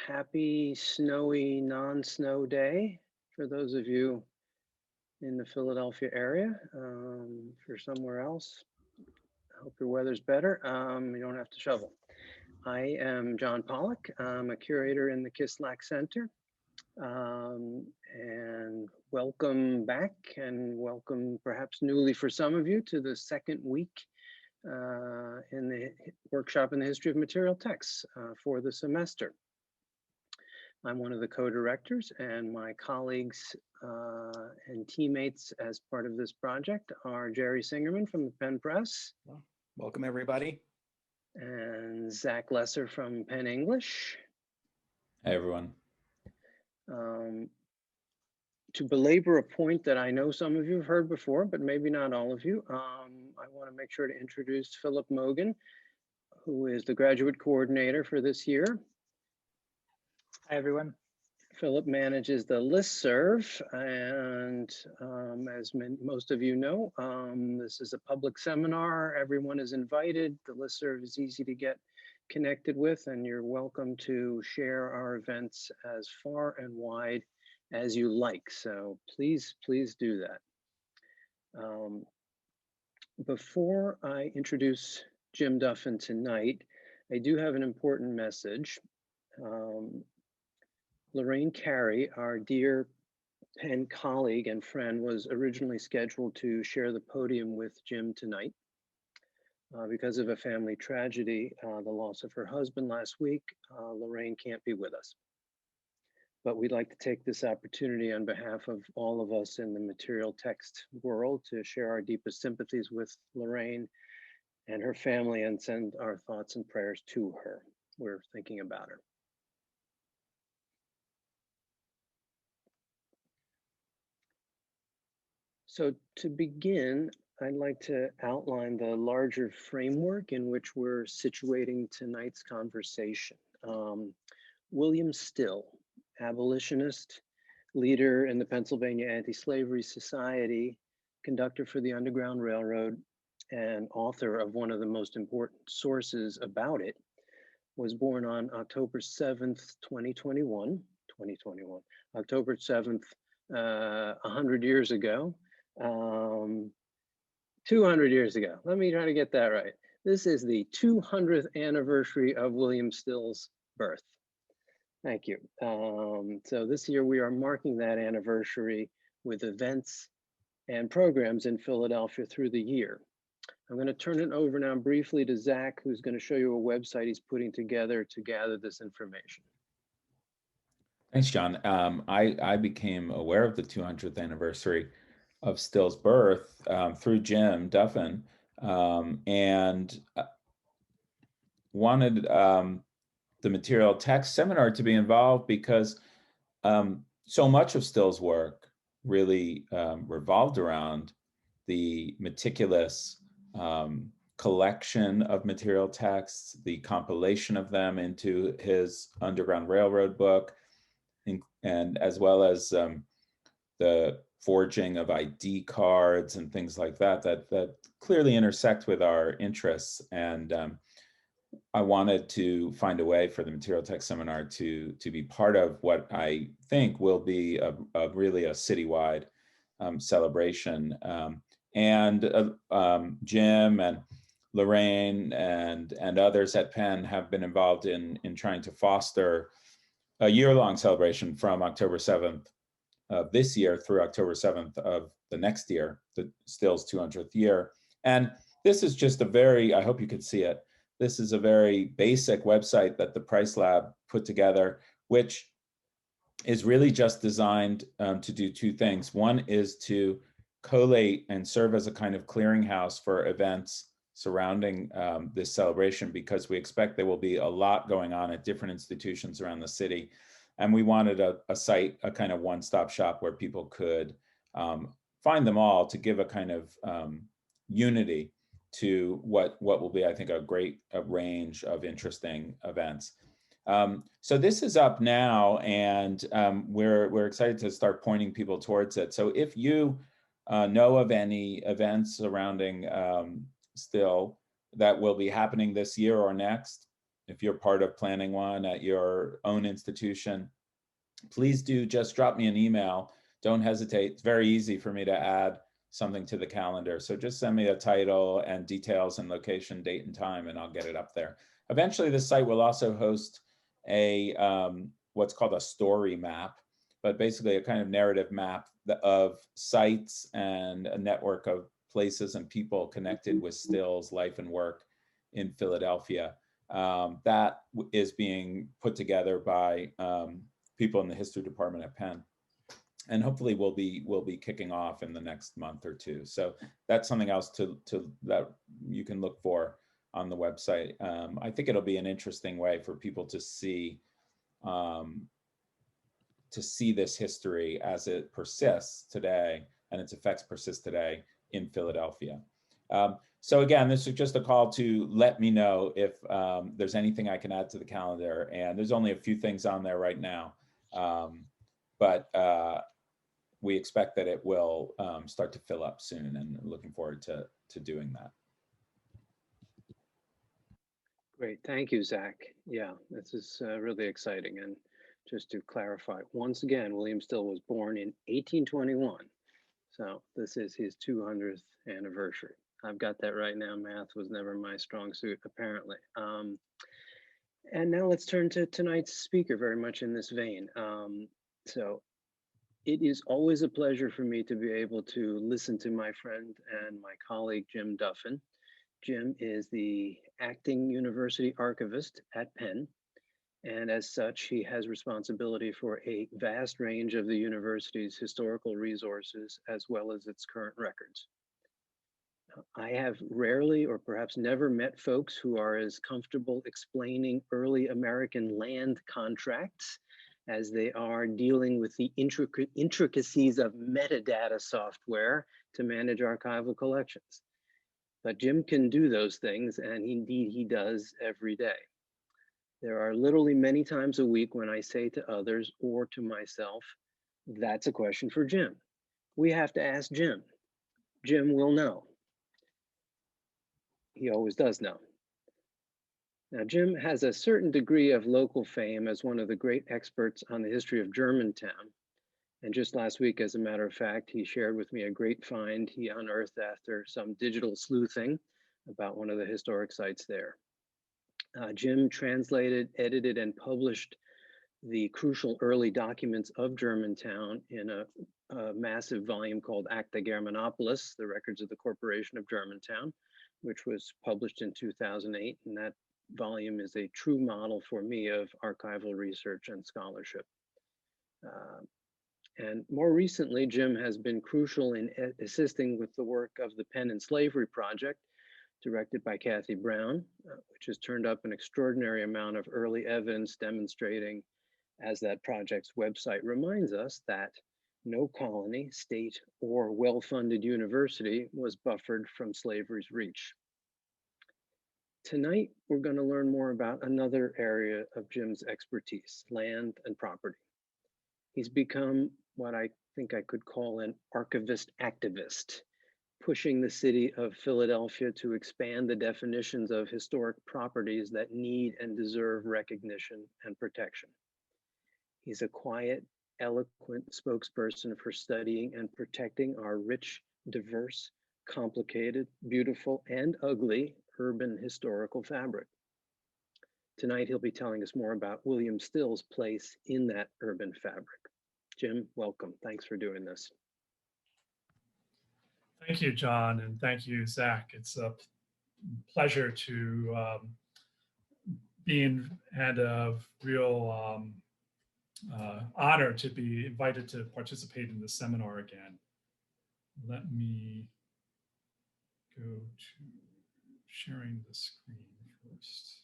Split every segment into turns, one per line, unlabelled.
Happy snowy non-snow day for those of you in the Philadelphia area. For somewhere else, I hope your weather's better. You don't have to shovel. I am John Pollock. I'm a curator in the Kislak Center. And welcome back, and welcome perhaps newly for some of you to the second week in the workshop in the history of material texts for the semester. I'm one of the co-directors, and my colleagues and teammates as part of this project are Jerry Singerman from the Penn Press.
Welcome, everybody.
And Zach Lesser from Penn English.
Hey, everyone.
To belabor a point that I know some of you have heard before, but maybe not all of you, I want to make sure to introduce Philip Mogan, who is the graduate coordinator for this year.
Hi, everyone.
Philip manages the listserv, and as most of you know, this is a public seminar. Everyone is invited. The listserv is easy to get connected with, and you're welcome to share our events as far and wide as you like. So please do that. Before I introduce Jim Duffin tonight, I do have an important message. Lorraine Carey, our dear Penn colleague and friend, was originally scheduled to share the podium with Jim tonight. Because of a family tragedy, the loss of her husband last week, Lorraine can't be with us. But we'd like to take this opportunity on behalf of all of us in the material text world to share our deepest sympathies with Lorraine and her family and send our thoughts and prayers to her. We're thinking about her. So to begin, I'd like to outline the larger framework in which we're situating tonight's conversation. William Still, abolitionist, leader in the Pennsylvania Anti-Slavery Society, conductor for the Underground Railroad, and author of one of the most important sources about it, was born on October 7th, 2021, October 7th, 100 years ago. 200 years ago. Let me try to get that right. This is the 200th anniversary of William Still's birth. Thank you. So this year we are marking that anniversary with events and programs in Philadelphia through the year. I'm going to turn it over now briefly to Zach, who's going to show you a website he's putting together to gather this information.
Thanks, John. I became aware of the 200th anniversary of Still's birth through Jim Duffin, and wanted the material text seminar to be involved because so much of Still's work really revolved around the meticulous collection of material texts, the compilation of them into his Underground Railroad book, and as well as the forging of ID cards and things like that clearly intersect with our interests. And I wanted to find a way for the material text seminar to be part of what I think will be really a citywide celebration. Jim and Lorraine and others at Penn have been involved in trying to foster a year-long celebration from October 7th of this year through October 7th of the next year, the Still's 200th year. And this is just a very, I hope you could see it, this is a very basic website that the Price Lab put together, which is really just designed to do two things. One is to collate and serve as a kind of clearinghouse for events surrounding this celebration, because we expect there will be a lot going on at different institutions around the city. And we wanted a site, a kind of one-stop shop where people could find them all to give a kind of unity to what will be, I think, a great range of interesting events. So this is up now, and we're excited to start pointing people towards it. So if you know of any events surrounding Still that will be happening this year or next, if you're part of planning one at your own institution, please do just drop me an email. Don't hesitate. It's very easy for me to add something to the calendar. So just send me a title and details and location, date and time, and I'll get it up there. Eventually, this site will also host a what's called a story map, but basically a kind of narrative map of sites and a network of places and people connected with Still's life and work in Philadelphia. That is being put together by people in the history department at Penn, and hopefully we'll be kicking off in the next month or two. So that's something else that you can look for on the website. I think it'll be an interesting way for people to see this history as it persists today and its effects persist today in Philadelphia. So again, this is just a call to let me know if there's anything I can add to the calendar. And there's only a few things on there right now, but we expect that it will start to fill up soon, and looking forward to doing that.
Great, thank you, Zach. Yeah, this is really exciting. And just to clarify, once again, William Still was born in 1821. So this is his 200th anniversary. I've got that right now. Math was never my strong suit, apparently. And now let's turn to tonight's speaker, very much in this vein. So it is always a pleasure for me to be able to listen to my friend and my colleague, Jim Duffin. Jim is the acting university archivist at Penn, and as such, he has responsibility for a vast range of the university's historical resources as well as its current records. I have rarely or perhaps never met folks who are as comfortable explaining early American land contracts as they are dealing with the intricacies of metadata software to manage archival collections. But Jim can do those things, and indeed he does every day. There are literally many times a week when I say to others or to myself, that's a question for Jim. We have to ask Jim. Jim will know. He always does know. Now, Jim has a certain degree of local fame as one of the great experts on the history of Germantown. And just last week, as a matter of fact, he shared with me a great find he unearthed after some digital sleuthing about one of the historic sites there. Jim translated, edited, and published the crucial early documents of Germantown in a massive volume called Acta Germanopolis, the Records of the Corporation of Germantown, which was published in 2008. And that volume is a true model for me of archival research and scholarship. And more recently, Jim has been crucial in assisting with the work of the Penn and Slavery Project, directed by Kathy Brown, which has turned up an extraordinary amount of early evidence demonstrating, as that project's website reminds us, that no colony, state, or well-funded university was buffered from slavery's reach. Tonight, we're going to learn more about another area of Jim's expertise, land and property. He's become what I think I could call an archivist activist, pushing the city of Philadelphia to expand the definitions of historic properties that need and deserve recognition and protection. He's a quiet, eloquent spokesperson for studying and protecting our rich, diverse, complicated, beautiful, and ugly urban historical fabric. Tonight, he'll be telling us more about William Still's place in that urban fabric. Jim, welcome. Thanks for doing this.
Thank you, John, and thank you, Zach. It's a pleasure to and a real honor to be invited to participate in the seminar again. Let me go to sharing the screen first.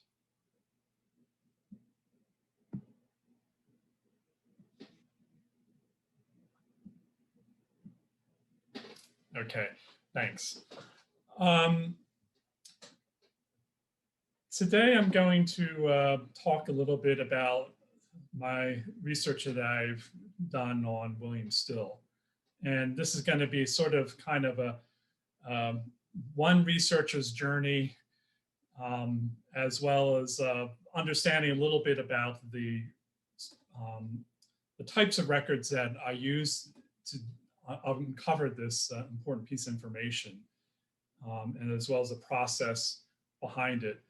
Okay, thanks. Today I'm going to talk a little bit about my research that I've done on William Still. And this is going to be sort of kind of a one researcher's journey as well as understanding a little bit about the types of records that I use to uncover this important piece of information, and as well as the process behind it.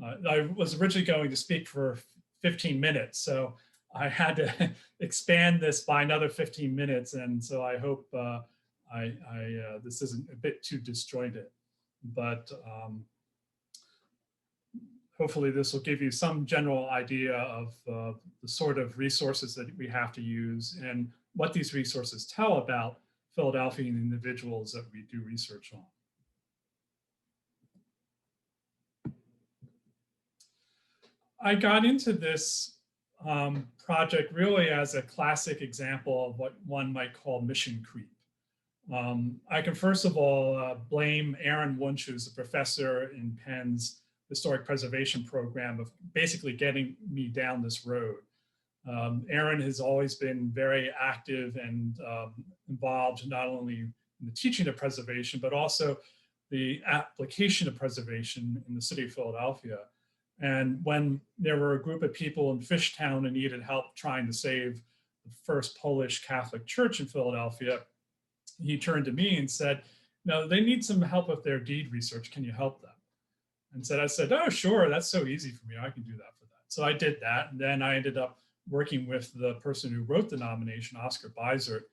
I was originally going to speak for 15 minutes, so I had to expand this by another 15 minutes, and so I hope this isn't a bit too disjointed, but hopefully this will give you some general idea of the sort of resources that we have to use and what these resources tell about Philadelphian individuals that we do research on. I got into this project really as a classic example of what one might call mission creep. I can first of all blame Aaron Wunsch, who's a professor in Penn's historic preservation program, of basically getting me down this road. Aaron has always been very active and involved not only in the teaching of preservation, but also the application of preservation in the city of Philadelphia. And when there were a group of people in Fishtown and needed help trying to save the first Polish Catholic church in Philadelphia, he turned to me and said, "No, they need some help with their deed research. Can you help them?" And I said, "Oh, sure, that's so easy for me. I can do that for that." So I did that. And then I ended up working with the person who wrote the nomination, Oscar Beisert.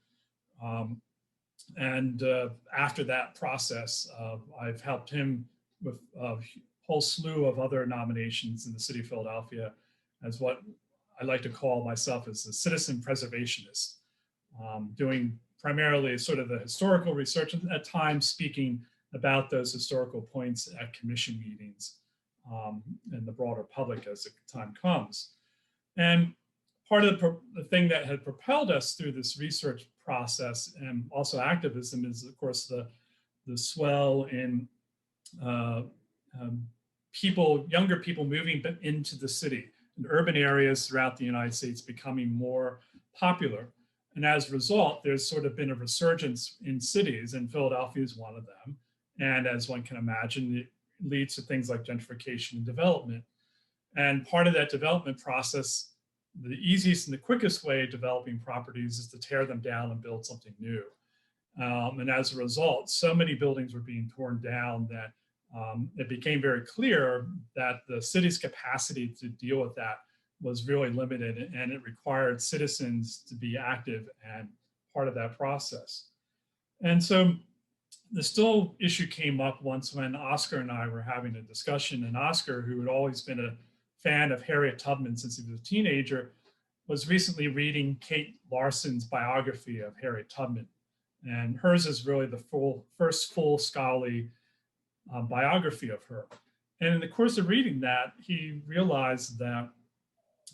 After that process, I've helped him with a whole slew of other nominations in the city of Philadelphia as what I like to call myself as a citizen preservationist, doing primarily sort of the historical research and at times speaking about those historical points at commission meetings and the broader public as the time comes. And part of the thing that had propelled us through this research process and also activism is, of course, the swell in younger people moving into the city, and urban areas throughout the United States becoming more popular. And as a result, there's sort of been a resurgence in cities, and Philadelphia is one of them. And as one can imagine, it leads to things like gentrification and development. And part of that development process, the easiest and the quickest way of developing properties is to tear them down and build something new. And as a result, so many buildings were being torn down that it became very clear that the city's capacity to deal with that was really limited, and it required citizens to be active and part of that process. And so the Still issue came up once when Oscar and I were having a discussion, and Oscar, who had always been a fan of Harriet Tubman since he was a teenager, was recently reading Kate Larson's biography of Harriet Tubman. And hers is really the first full scholarly biography of her. And in the course of reading that, he realized that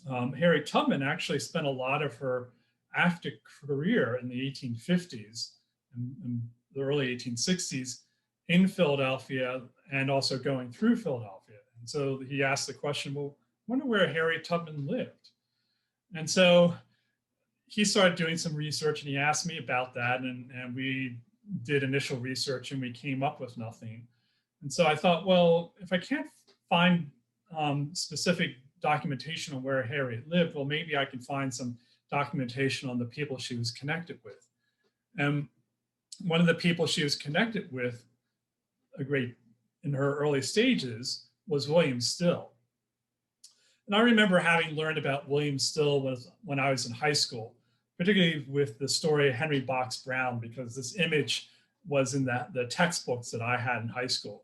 Harriet Tubman actually spent a lot of her active career in the 1850s and the early 1860s in Philadelphia and also going through Philadelphia. And so he asked the question, well, I wonder where Harriet Tubman lived. And so he started doing some research and he asked me about that, and we did initial research and we came up with nothing. And so I thought, well, if I can't find specific documentation on where Harriet lived, well, maybe I can find some documentation on the people she was connected with. And one of the people she was connected with in her early stages was William Still. And I remember having learned about William Still when I was in high school, particularly with the story of Henry Box Brown, because this image was in the textbooks that I had in high school.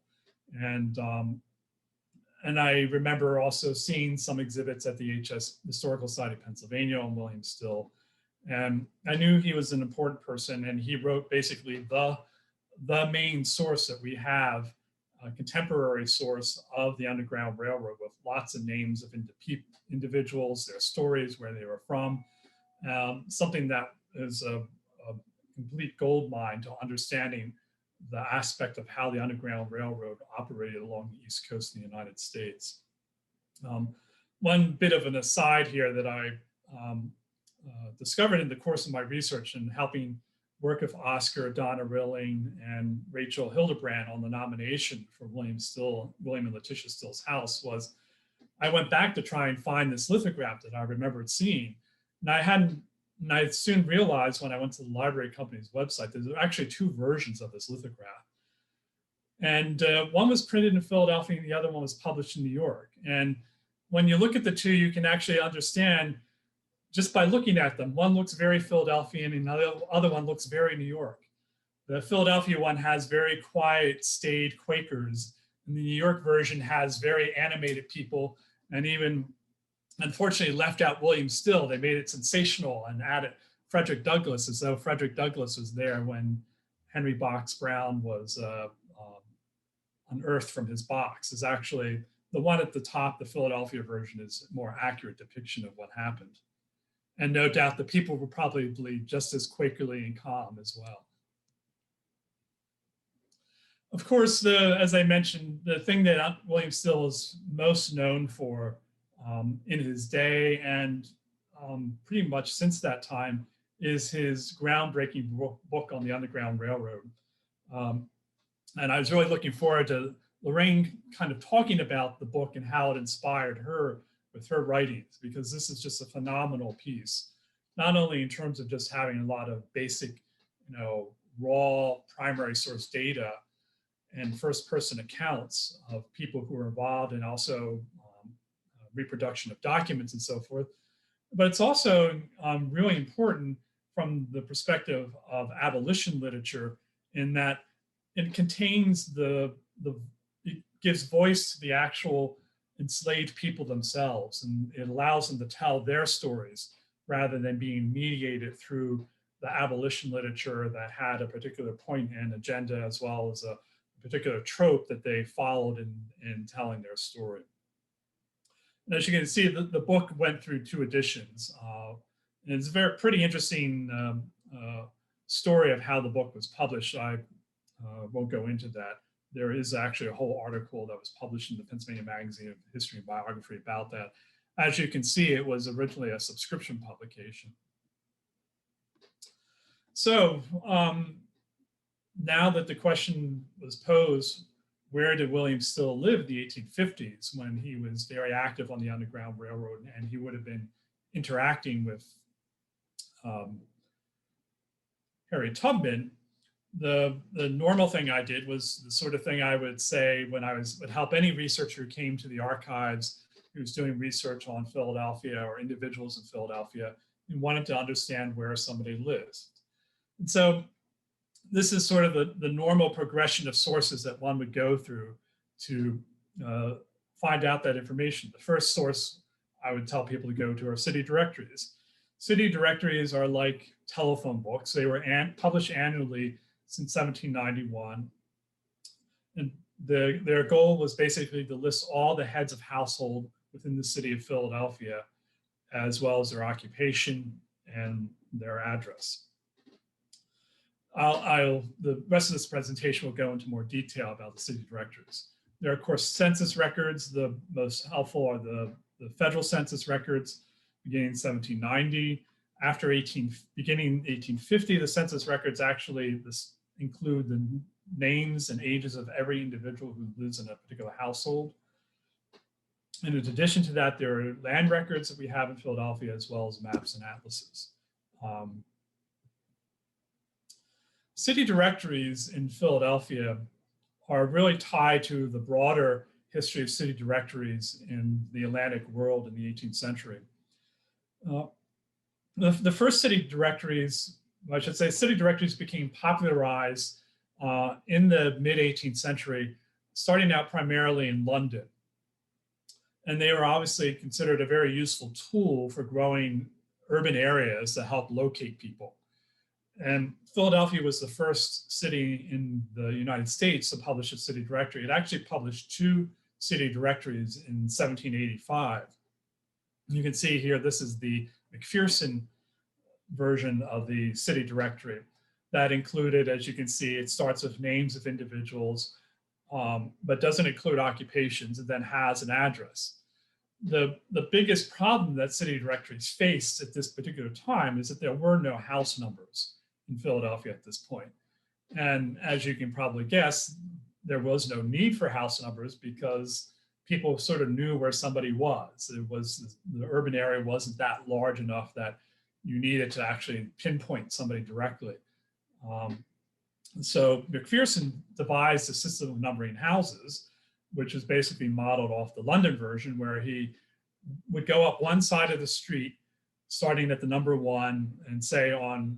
And I remember also seeing some exhibits at the HS Historical Society of Pennsylvania on William Still. And I knew he was an important person, and he wrote basically the main source that we have, a contemporary source of the Underground Railroad, with lots of names of individuals, their stories, where they were from, something that is a complete goldmine to understanding the aspect of how the Underground Railroad operated along the East Coast of the United States. One bit of an aside here that I discovered in the course of my research and helping work of Oscar, Donna Rilling, and Rachel Hildebrand on the nomination for William and Letitia Still's house was I went back to try and find this lithograph that I remembered seeing. And I soon realized when I went to the library company's website, that there are actually two versions of this lithograph. And one was printed in Philadelphia and the other one was published in New York. And when you look at the two, you can actually understand just by looking at them. One looks very Philadelphian and the other one looks very New York. The Philadelphia one has very quiet, staid Quakers, and the New York version has very animated people, and even unfortunately left out William Still. They made it sensational and added Frederick Douglass, as though Frederick Douglass was there when Henry Box Brown was unearthed from his box. Is actually the one at the top, the Philadelphia version, is a more accurate depiction of what happened. And no doubt the people were probably just as Quakerly and calm as well. Of course, as I mentioned, the thing that William Still is most known for in his day and pretty much since that time is his groundbreaking book on the Underground Railroad. And I was really looking forward to Lorraine kind of talking about the book and how it inspired her with her writings, because this is just a phenomenal piece, not only in terms of just having a lot of basic, raw primary source data and first-person accounts of people who were involved, and also reproduction of documents and so forth. But it's also really important from the perspective of abolition literature, in that it contains it gives voice to the actual enslaved people themselves, and it allows them to tell their stories rather than being mediated through the abolition literature that had a particular point and agenda, as well as a particular trope that they followed in telling their story. And as you can see, the book went through 2 editions. And it's a pretty interesting story of how the book was published. I won't go into that. There is actually a whole article that was published in the Pennsylvania Magazine of History and Biography about that. As you can see, it was originally a subscription publication. So now that the question was posed, where did William Still live in the 1850s, when he was very active on the Underground Railroad and he would have been interacting with Harriet Tubman? The normal thing I did was the sort of thing I would say when I would help any researcher who came to the archives who was doing research on Philadelphia or individuals in Philadelphia and wanted to understand where somebody lives. And so this is sort of the normal progression of sources that one would go through to find out that information. The first source I would tell people to go to are city directories. City directories are like telephone books. They were published annually since 1791. And their goal was basically to list all the heads of household within the city of Philadelphia, as well as their occupation and their address. The rest of this presentation will go into more detail about the city directories. There are, of course, census records. The most helpful are the federal census records beginning in 1790. Beginning in 1850, the census records actually include the names and ages of every individual who lives in a particular household. And in addition to that, there are land records that we have in Philadelphia, as well as maps and atlases. City directories in Philadelphia are really tied to the broader history of city directories in the Atlantic world in the 18th century. The first city directories, I should say, city directories became popularized in the mid-18th century, starting out primarily in London. And they were obviously considered a very useful tool for growing urban areas to help locate people. And Philadelphia was the first city in the United States to publish a city directory. It actually published 2 city directories in 1785. You can see here, this is the McPherson version of the city directory. That included, as you can see, it starts with names of individuals, but doesn't include occupations, and then has an address. The biggest problem that city directories faced at this particular time is that there were no house numbers. in Philadelphia at this point. And as you can probably guess, there was no need for house numbers because people sort of knew where somebody was. The urban area wasn't that large enough that you needed to actually pinpoint somebody directly. So McPherson devised a system of numbering houses, which is basically modeled off the London version, where he would go up one side of the street, starting at the number 1, and say on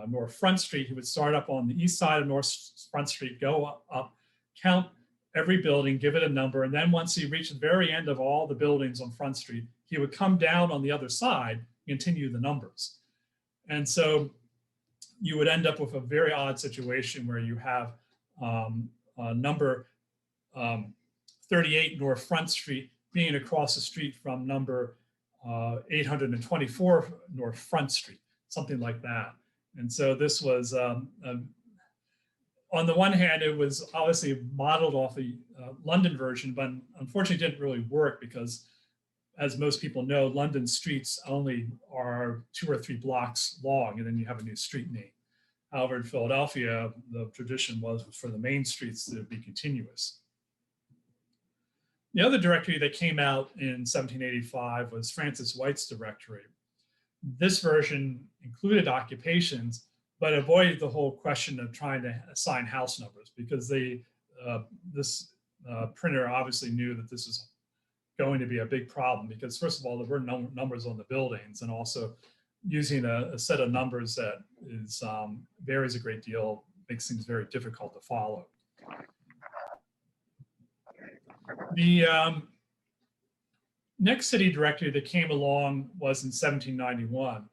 North Front Street, he would start up on the east side of North Front Street, go up, count every building, give it a number, and then once he reached the very end of all the buildings on Front Street, he would come down on the other side, continue the numbers. And so you would end up with a very odd situation where you have number 38 North Front Street being across the street from number 824 North Front Street, something like that. And so this was, on the one hand, it was obviously modeled off the London version, but unfortunately didn't really work because, as most people know, London streets only are 2 or 3 blocks long, and then you have a new street name. However, in Philadelphia, the tradition was for the main streets to be continuous. The other directory that came out in 1785 was Francis White's directory. This version included occupations, but avoided the whole question of trying to assign house numbers, because this printer obviously knew that this was going to be a big problem, because first of all, there were no numbers on the buildings, and also using a set of numbers that is varies a great deal makes things very difficult to follow. The next city directory that came along was in 1791.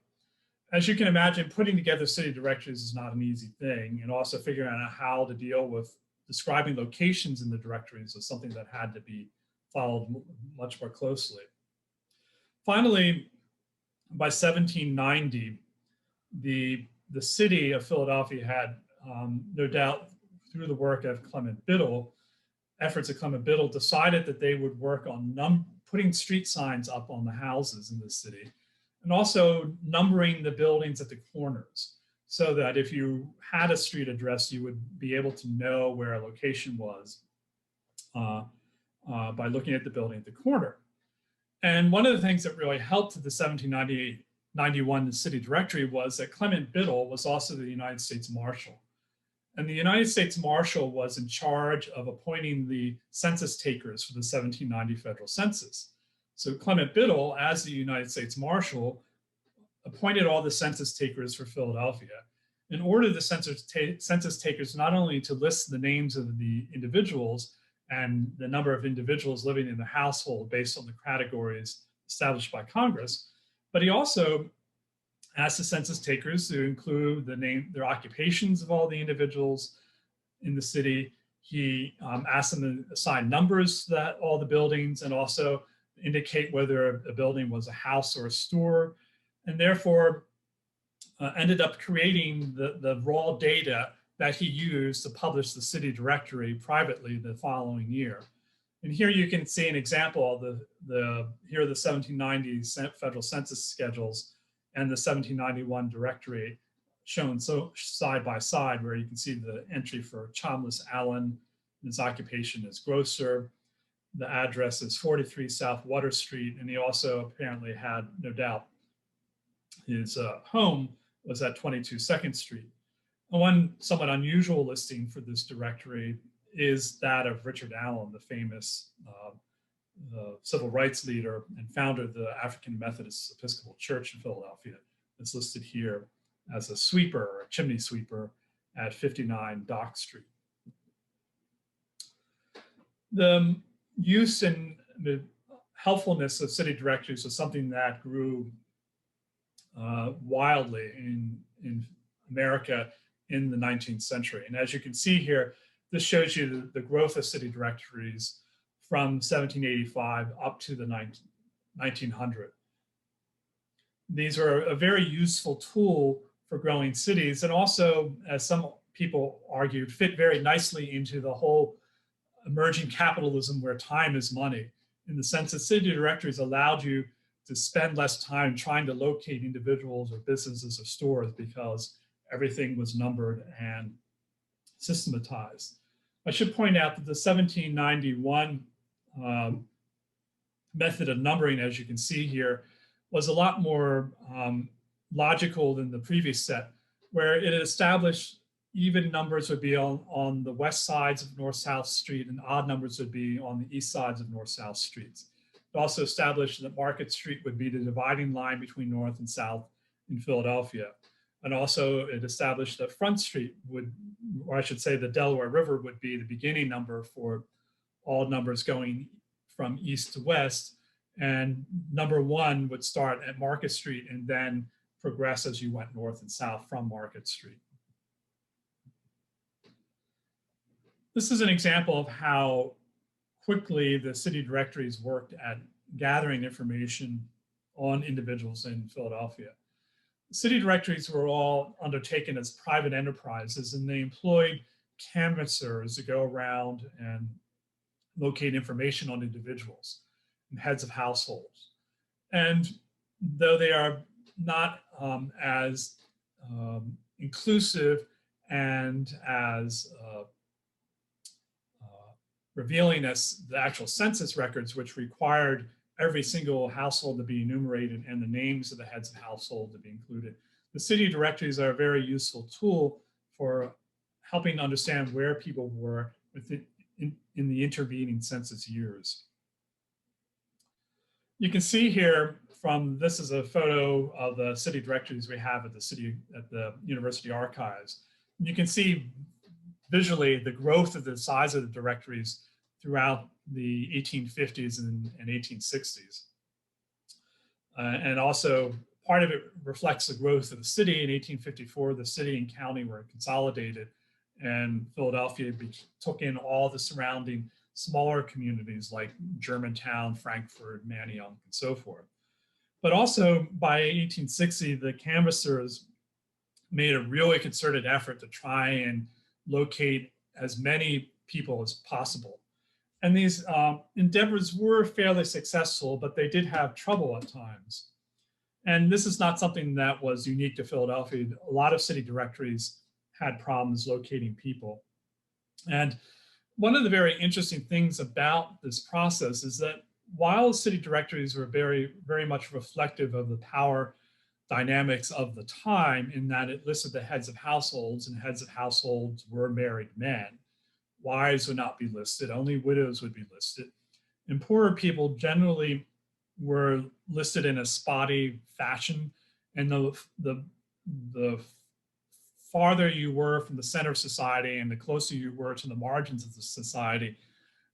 As you can imagine, putting together city directories is not an easy thing, and also figuring out how to deal with describing locations in the directories was something that had to be followed much more closely. Finally, by 1790, the city of Philadelphia had, no doubt through the work of Clement Biddle, efforts of Clement Biddle, decided that they would work on putting street signs up on the houses in the city, and also numbering the buildings at the corners, so that if you had a street address, you would be able to know where a location was by looking at the building at the corner. And one of the things that really helped the 1791 city directory was that Clement Biddle was also the United States Marshal. And the United States Marshal was in charge of appointing the census takers for the 1790 Federal Census. So Clement Biddle, as the United States Marshal, appointed all the census takers for Philadelphia and ordered the census takers not only to list the names of the individuals and the number of individuals living in the household based on the categories established by Congress, but he also asked the census takers to include their occupations of all the individuals in the city. He asked them to assign numbers to all the buildings and also indicate whether a building was a house or a store, and therefore ended up creating the raw data that he used to publish the city directory privately the following year. And here you can see an example of here are the 1790 Federal Census schedules and the 1791 directory shown so side by side, where you can see the entry for Chalmers Allen, his occupation is grocer. The address is 43 South Water Street, and he also apparently had, no doubt, his home was at 22 2nd Street. And one somewhat unusual listing for this directory is that of Richard Allen, the famous civil rights leader and founder of the African Methodist Episcopal Church in Philadelphia. It's listed here as a sweeper or a chimney sweeper at 59 Dock Street. The use and the helpfulness of city directories was something that grew wildly in America in the 19th century. And as you can see here, this shows you the growth of city directories from 1785 up to the 1900. These are a very useful tool for growing cities, and also, as some people argued, fit very nicely into the whole emerging capitalism where time is money, in the sense that city directories allowed you to spend less time trying to locate individuals or businesses or stores because everything was numbered and systematized. I should point out that the 1791 method of numbering, as you can see here, was a lot more logical than the previous set, where it established even numbers would be on the west sides of North-South Street and odd numbers would be on the east sides of North-South Streets. It also established that Market Street would be the dividing line between North and South in Philadelphia. And also it established that Front Street would, or I should say the Delaware River would be the beginning number for all numbers going from east to west. And number 1 would start at Market Street and then progress as you went north and south from Market Street. This is an example of how quickly the city directories worked at gathering information on individuals in Philadelphia. City directories were all undertaken as private enterprises, and they employed canvassers to go around and locate information on individuals and heads of households. And though they are not as inclusive and as revealing as the actual census records, which required every single household to be enumerated and the names of the heads of household to be included, the city directories are a very useful tool for helping to understand where people were in the intervening census years. You can see here this is a photo of the city directories we have at the University Archives. And you can see visually the growth of the size of the directories throughout the 1850s and 1860s. And also part of it reflects the growth of the city. In 1854, the city and county were consolidated and Philadelphia took in all the surrounding smaller communities like Germantown, Frankfurt, Manayunk, and so forth. But also by 1860, the canvassers made a really concerted effort to try and locate as many people as possible. And these endeavors were fairly successful, but they did have trouble at times. And this is not something that was unique to Philadelphia. A lot of city directories had problems locating people. And one of the very interesting things about this process is that while city directories were very, very much reflective of the power dynamics of the time, in that it listed the heads of households, and heads of households were married men. Wives would not be listed, only widows would be listed. And poorer people generally were listed in a spotty fashion. And the farther you were from the center of society and the closer you were to the margins of the society,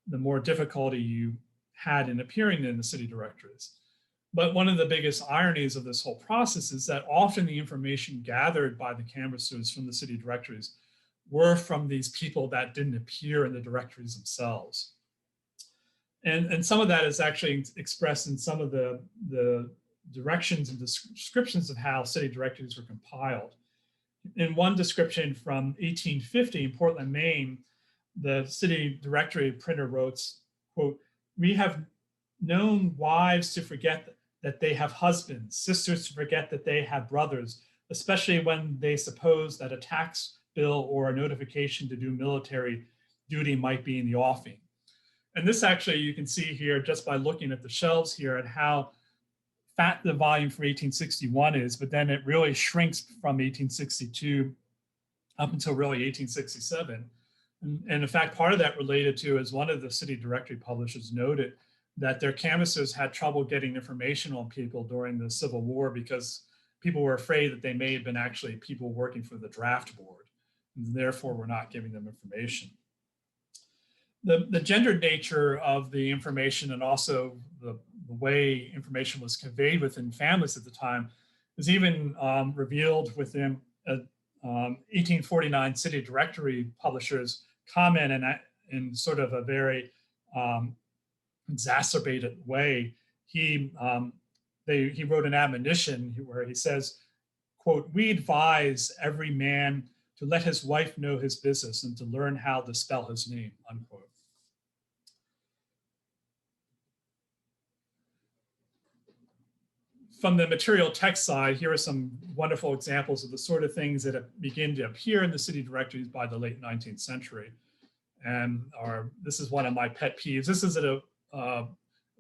the more difficulty you had in appearing in the city directories. But one of the biggest ironies of this whole process is that often the information gathered by the canvassers from the city directories were from these people that didn't appear in the directories themselves. And some of that is actually expressed in some of the directions and descriptions of how city directories were compiled. In one description from 1850 in Portland, Maine, the city directory printer wrote, quote, "We have known wives to forget that they have husbands, sisters to forget that they have brothers, especially when they suppose that a tax bill or a notification to do military duty might be in the offing." And this actually, you can see here just by looking at the shelves here at how fat the volume for 1861 is, but then it really shrinks from 1862 up until really 1867. And in fact, part of that related to, as one of the city directory publishers noted, that their canvassers had trouble getting information on people during the Civil War because people were afraid that they may have been actually people working for the draft board, and therefore were not giving them information. The gendered nature of the information and also the way information was conveyed within families at the time was even revealed within 1849 city directory publishers' comment in sort of a very exacerbated way. He wrote an admonition where he says, quote, "We advise every man to let his wife know his business and to learn how to spell his name," unquote. from the material text side, here are some wonderful examples of the sort of things that begin to appear in the city directories by the late 19th century. And this is one of my pet peeves. This is a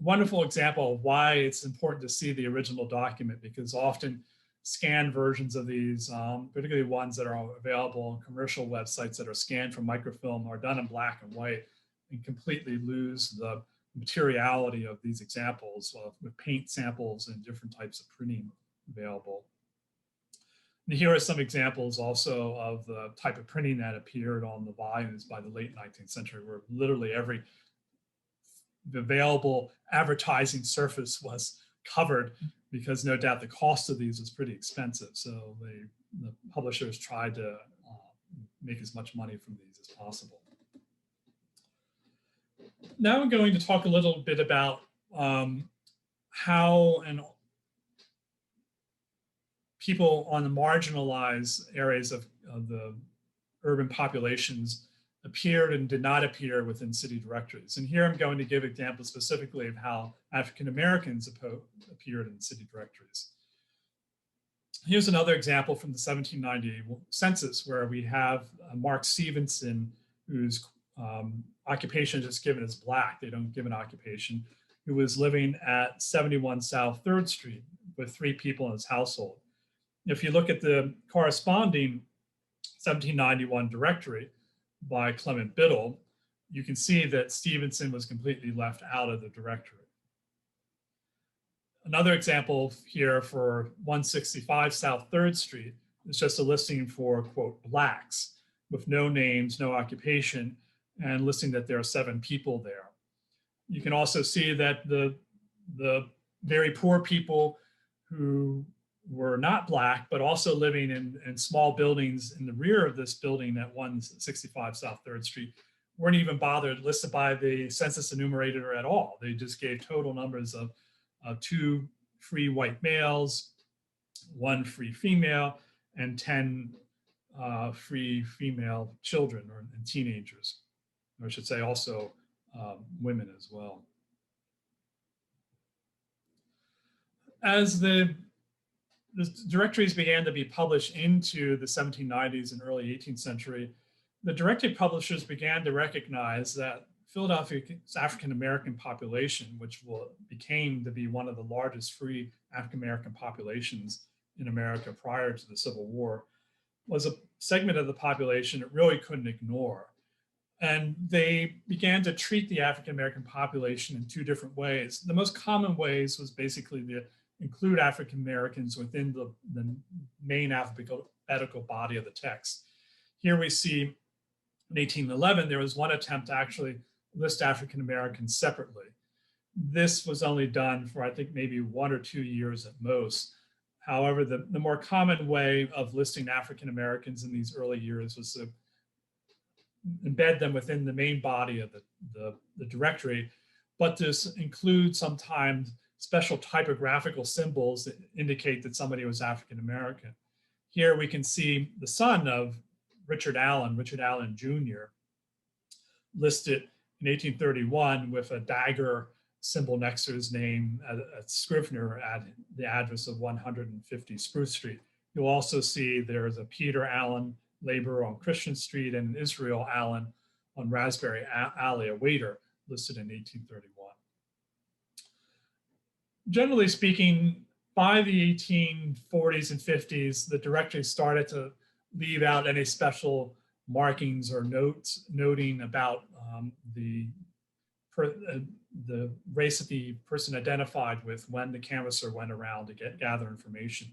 wonderful example of why it's important to see the original document, because often scanned versions of these, particularly ones that are available on commercial websites that are scanned from microfilm, are done in black and white and completely lose the materiality of these examples with paint samples and different types of printing available. And here are some examples also of the type of printing that appeared on the volumes by the late 19th century, where literally every available advertising surface was covered, because no doubt the cost of these was pretty expensive. So the publishers tried to make as much money from these as possible. Now I'm going to talk a little bit about how people on the marginalized areas of the urban populations appeared and did not appear within city directories. And here I'm going to give examples specifically of how African Americans appeared in city directories. Here's another example from the 1790 census, where we have Mark Stevenson, whose occupation is given as black. They don't give an occupation, who was living at 71 South 3rd Street with 3 people in his household. If you look at the corresponding 1791 directory by Clement Biddle, you can see that Stevenson was completely left out of the directory. Another example here for 165 South 3rd Street is just a listing for, quote, blacks, with no names, no occupation, and listing that there are 7 people there. You can also see that the very poor people who were not black, but also living in small buildings in the rear of this building at 165 South 3rd Street, weren't even bothered listed by the census enumerator at all. They just gave total numbers of 2 free white males, 1 free female, and 10 free female children and teenagers, or I should say also women as well. As the directories began to be published into the 1790s and early 18th century, the directory publishers began to recognize that Philadelphia's African-American population, which became to be one of the largest free African-American populations in America prior to the Civil War, was a segment of the population it really couldn't ignore. And they began to treat the African-American population in 2 different ways. The most common ways was basically to include African-Americans within the main alphabetical body of the text. Here we see in 1811, there was one attempt to actually list African-Americans separately. This was only done for, I think, maybe 1 or 2 years at most. However, the more common way of listing African-Americans in these early years was to embed them within the main body of the directory, but to include sometimes special typographical symbols that indicate that somebody was African-American. Here we can see the son of Richard Allen Jr., listed in 1831 with a dagger symbol next to his name, a Scrivener at the address of 150 Spruce Street. You'll also see there's a Peter Allen, laborer on Christian Street, and Israel Allen on Raspberry Alley, a waiter, listed in 1831. Generally speaking, by the 1840s and 50s, the directory started to leave out any special markings or notes noting about the race that the person identified with when the canvasser went around to gather information.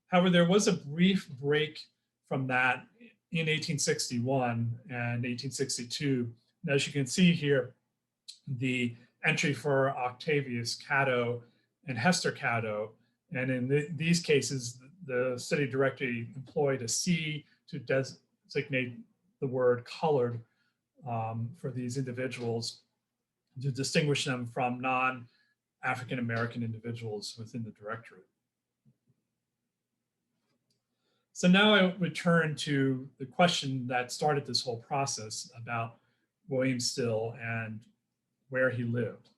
However, there was a brief break from that in 1861 and 1862. And as you can see here, the entry for Octavius Catto and Hester Catto, and in these cases, the city directory employed a C to designate the word colored for these individuals to distinguish them from non-African American individuals within the directory. So now I return to the question that started this whole process about William Still and where he lived.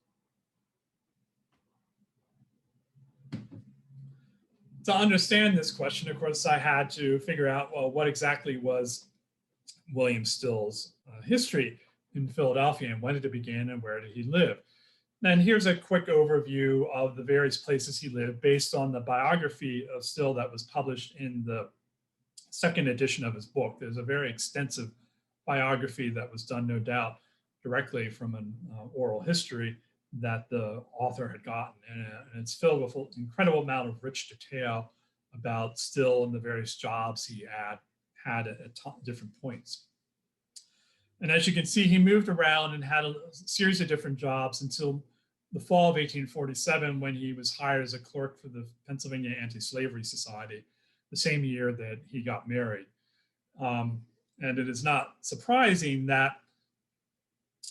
to understand this question, of course, I had to figure out, well, what exactly was William Still's history in Philadelphia, and when did it begin, and where did he live? And here's a quick overview of the various places he lived based on the biography of Still that was published in the second edition of his book. There's a very extensive biography that was done, no doubt, directly from an oral history that the author had gotten. And it's filled with an incredible amount of rich detail about Still and the various jobs he had at different points. And as you can see, he moved around and had a series of different jobs until the fall of 1847, when he was hired as a clerk for the Pennsylvania Anti-Slavery Society, the same year that he got married. And it is not surprising that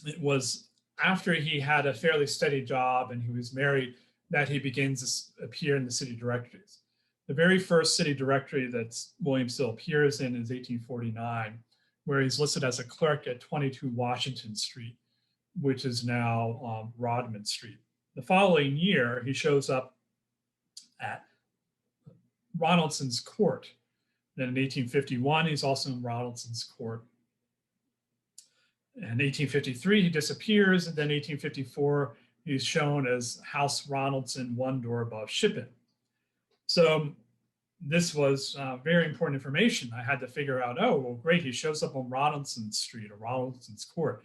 it was after he had a fairly steady job and he was married that he begins to appear in the city directories. The very first city directory that William Still appears in is 1849, where he's listed as a clerk at 22 Washington Street, which is now Rodman Street. The following year, he shows up at Ronaldson's Court. Then in 1851, he's also in Ronaldson's Court. In 1853, he disappears, and then 1854, he's shown as House Ronaldson, one door above Shippen. So this was very important information. I had to figure out, oh, well, great, he shows up on Ronaldson Street or Ronaldson's Court.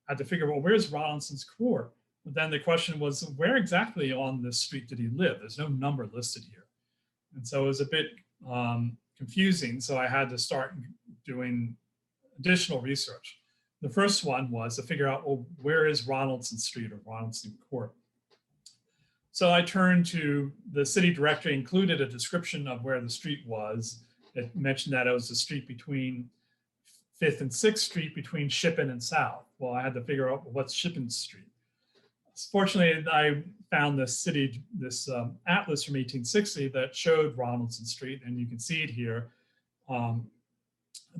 I had to figure, well, where's Ronaldson's Court? But then the question was, where exactly on this street did he live? There's no number listed here. And so it was a bit confusing. So I had to start doing additional research. The first one was to figure out, well, where is Ronaldson Street or Ronaldson Court? So I turned to the city directory, included a description of where the street was. It mentioned that it was a street between 5th and 6th Street, between Shippen and South. Well, I had to figure out what's Shippen Street. Fortunately, I found this atlas from 1860 that showed Ronaldson Street, and you can see it here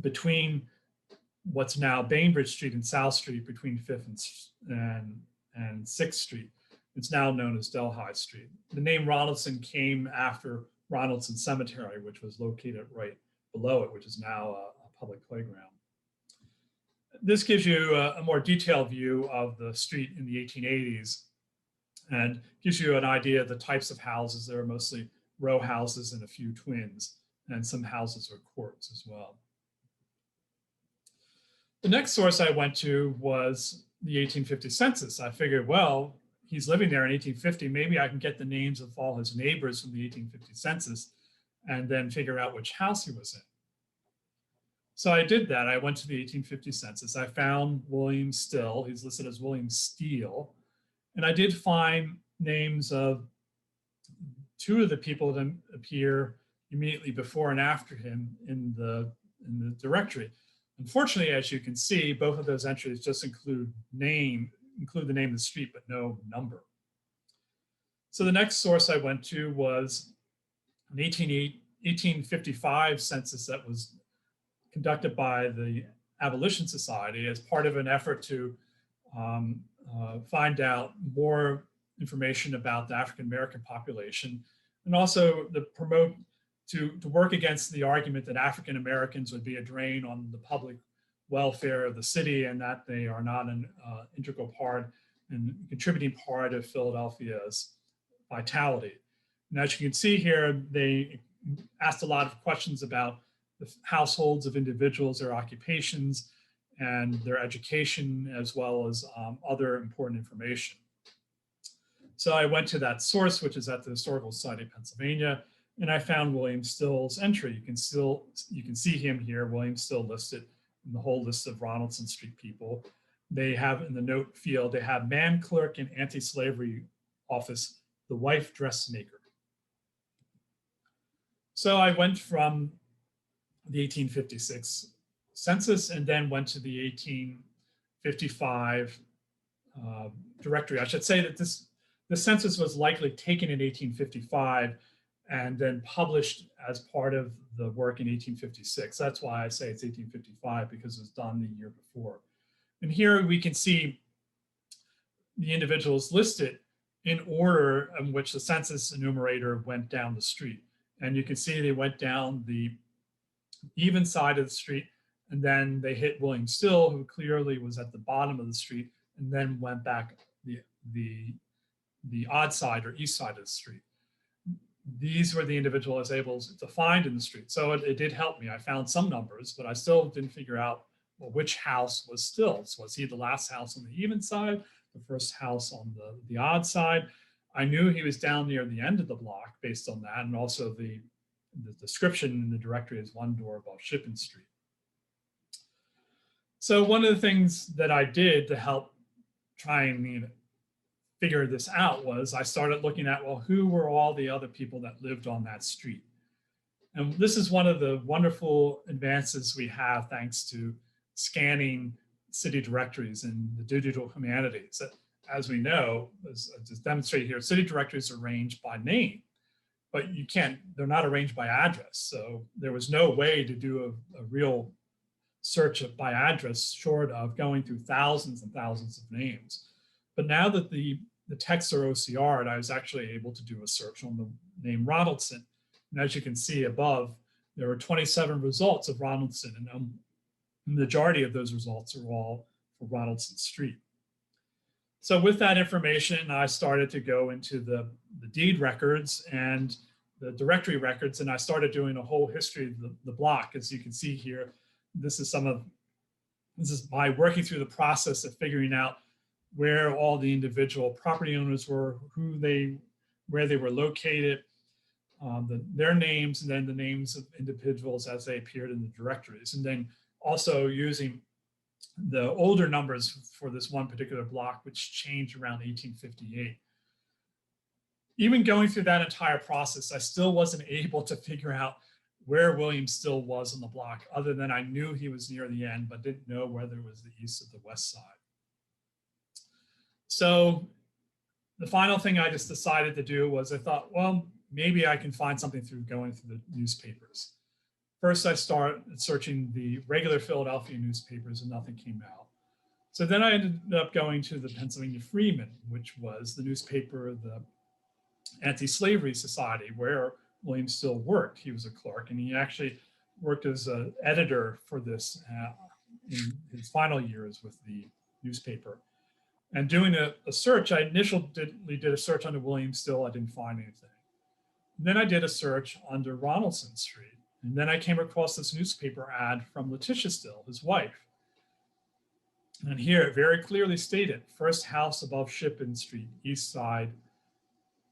between what's now Bainbridge Street and South Street, between 5th and 6th Street. It's now known as Delhi Street. The name Ronaldson came after Ronaldson Cemetery, which was located right below it, which is now a public playground. This gives you a more detailed view of the street in the 1880s and gives you an idea of the types of houses. There are mostly row houses and a few twins, and some houses are courts as well. The next source I went to was the 1850 census. I figured, well, he's living there in 1850. Maybe I can get the names of all his neighbors from the 1850 census and then figure out which house he was in. So I did that. I went to the 1850 census. I found William Still. He's listed as William Steele. And I did find names of two of the people that appear immediately before and after him in the directory. Unfortunately, as you can see, both of those entries just include the name of the street, but no number. So the next source I went to was an 1855 census that was conducted by the Abolition Society as part of an effort to find out more information about the African-American population, and also to work against the argument that African-Americans would be a drain on the public welfare of the city and that they are not an integral part and contributing part of Philadelphia's vitality. And as you can see here, they asked a lot of questions about the households of individuals, their occupations, and their education, as well as other important information. So I went to that source, which is at the Historical Society of Pennsylvania, and I found William Still's entry. You can see him here, William Still listed in the whole list of Ronaldson Street people. They have in the note field, they have man clerk in anti-slavery office, the wife dressmaker. So I went from the 1856 census and then went to the 1855 directory. I should say that the census was likely taken in 1855 and then published as part of the work in 1856. That's why I say it's 1855, because it was done the year before. And here we can see the individuals listed in order in which the census enumerator went down the street. And you can see they went down the even side of the street, and then they hit William Still, who clearly was at the bottom of the street, and then went back the odd side or east side of the street. These were the individuals I was able to find in the street. So it did help me. I found some numbers, but I still didn't figure out, well, which house was Still's. Was he the last house on the even side, the first house on the odd side? I knew he was down near the end of the block based on that, and also the description in the directory is one door above Shippen Street. So one of the things that I did to help try and figure this out was I started looking at, well, who were all the other people that lived on that street? And this is one of the wonderful advances we have thanks to scanning city directories and the digital humanities. As we know, as demonstrated here, city directories are arranged by name, but they're not arranged by address. So there was no way to do a real search by address short of going through thousands and thousands of names. But now that the texts are OCR'd, I was actually able to do a search on the name Ronaldson. And as you can see above, there were 27 results of Ronaldson, and the majority of those results are all for Ronaldson Street. So with that information, I started to go into the deed records and the directory records, and I started doing a whole history of the block. As you can see here, this is by working through the process of figuring out where all the individual property owners were, where they were located, their names, and then the names of individuals as they appeared in the directories. And then also using the older numbers for this one particular block, which changed around 1858. Even going through that entire process, I still wasn't able to figure out where William Still was on the block, other than I knew he was near the end, but didn't know whether it was the east or the west side. So the final thing I just decided to do was I thought, well, maybe I can find something through going through the newspapers. First, I started searching the regular Philadelphia newspapers and nothing came out. So then I ended up going to the Pennsylvania Freeman, which was the newspaper of the Anti-Slavery Society, where William Still worked. He was a clerk, and he actually worked as an editor for this in his final years with the newspaper. And doing a search, I initially did a search under William Still. I didn't find anything. And then I did a search under Ronaldson Street. And then I came across this newspaper ad from Letitia Still, his wife. And here it very clearly stated, first house above Shippen Street, east side,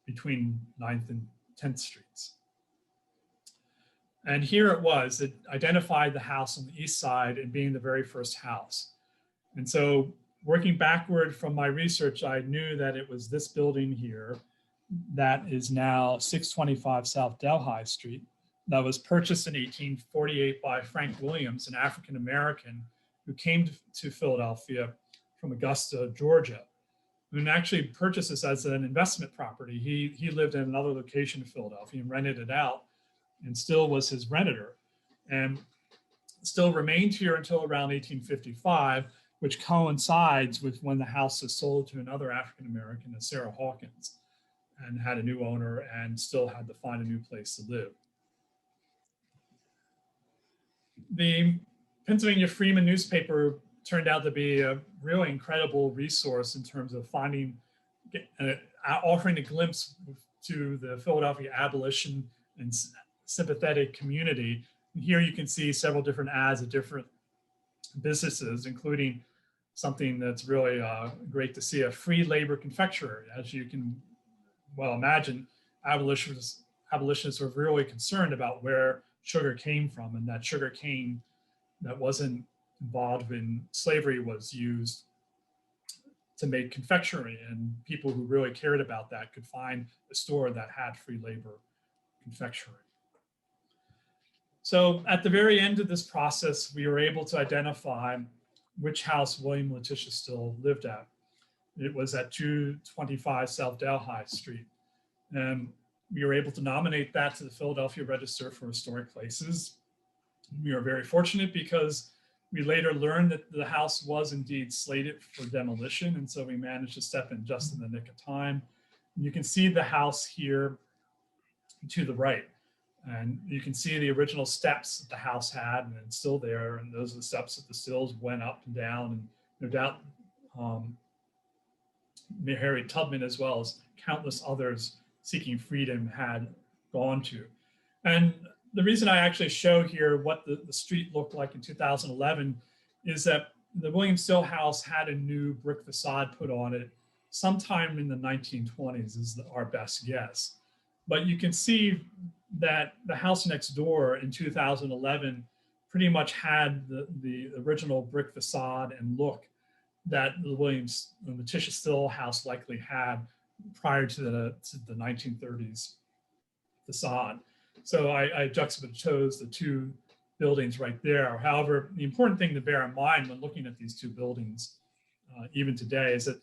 between 9th and 10th Streets. And here it was, it identified the house on the east side and being the very first house. And so working backward from my research, I knew that it was this building here that is now 625 South Delhi Street, that was purchased in 1848 by Frank Williams, an African-American who came to Philadelphia from Augusta, Georgia, and actually purchased this as an investment property. He lived in another location in Philadelphia and rented it out, and Still was his renter, and Still remained here until around 1855, which coincides with when the house was sold to another African-American, Sarah Hawkins, and had a new owner and Still had to find a new place to live. The Pennsylvania Freeman newspaper turned out to be a really incredible resource in terms of offering a glimpse to the Philadelphia abolition and sympathetic community. And here you can see several different ads of different businesses, including something that's really great to see, a free labor confectionery. As you can well imagine, abolitionists were really concerned about where sugar came from, and that sugar cane that wasn't involved in slavery was used to make confectionery, and people who really cared about that could find a store that had free labor confectionery. So at the very end of this process, we were able to identify which house William and Letitia Still lived at. It was at 225 South Delhi Street. And we were able to nominate that to the Philadelphia Register for Historic Places. We were very fortunate because we later learned that the house was indeed slated for demolition. And so we managed to step in just in the nick of time. And you can see the house here to the right. And you can see the original steps that the house had, and it's still there. And those are the steps that the Stills went up and down. And no doubt Harriet Tubman, as well as countless others seeking freedom, had gone to. And the reason I actually show here what the street looked like in 2011 is that the William Still house had a new brick facade put on it sometime in the 1920s is our best guess. But you can see that the house next door in 2011 pretty much had the original brick facade and look that the Letitia Still house likely had prior to the 1930s facade. So I juxtaposed the two buildings right there. However, the important thing to bear in mind when looking at these two buildings, even today, is that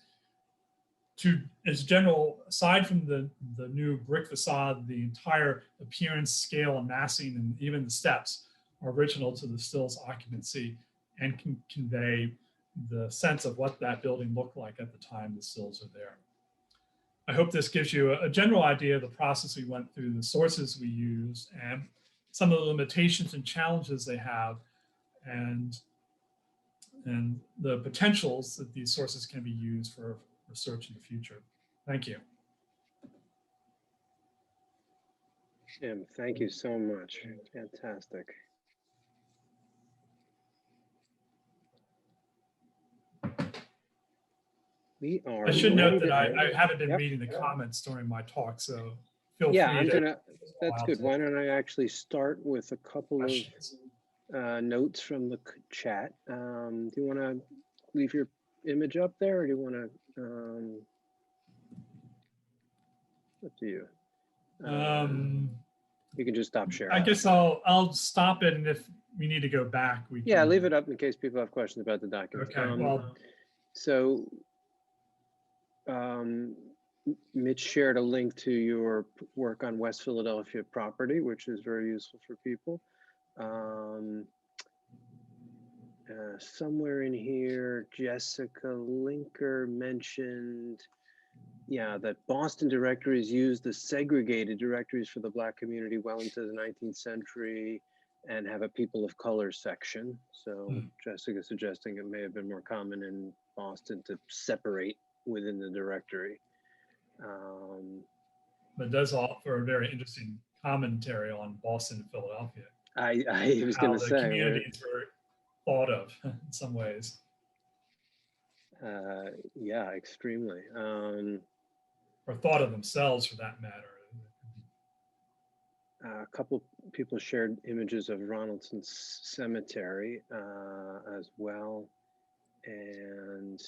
as general, aside from the new brick facade, the entire appearance, scale, and massing, and even the steps are original to the Still's occupancy and can convey the sense of what that building looked like at the time the Stills are there. I hope this gives you a general idea of the process we went through, the sources we used, and some of the limitations and challenges they have, and the potentials that these sources can be used for research in the future. Thank you.
Jim, thank you so much. Fantastic. We are.
I should note
ready
that
to-
I haven't been
Yep.
reading the comments during my talk, so feel
Yeah,
free
I'm
to.
gonna, that's good. Why don't I actually start with a couple of
Questions.
notes from the chat. Do you want to leave your image up there, or do you want to? Up to you. You can just stop sharing.
I guess I'll stop it, and if we need to go back, we can.
Yeah, leave it up in case people have questions about the document.
Okay. Well,
So Mitch shared a link to your work on West Philadelphia property, which is very useful for people. Somewhere in here, Jessica Linker mentioned, yeah, that Boston directories used the segregated directories for the Black community well into the 19th century and have a people of color section. So Jessica suggesting it may have been more common in Boston to separate within the directory.
but it does offer a very interesting commentary on Boston and Philadelphia.
I was going to say,
communities were thought of in some ways.
yeah, extremely.
Or thought of themselves, for that matter.
A couple people shared images of Ronaldson Cemetery as well, and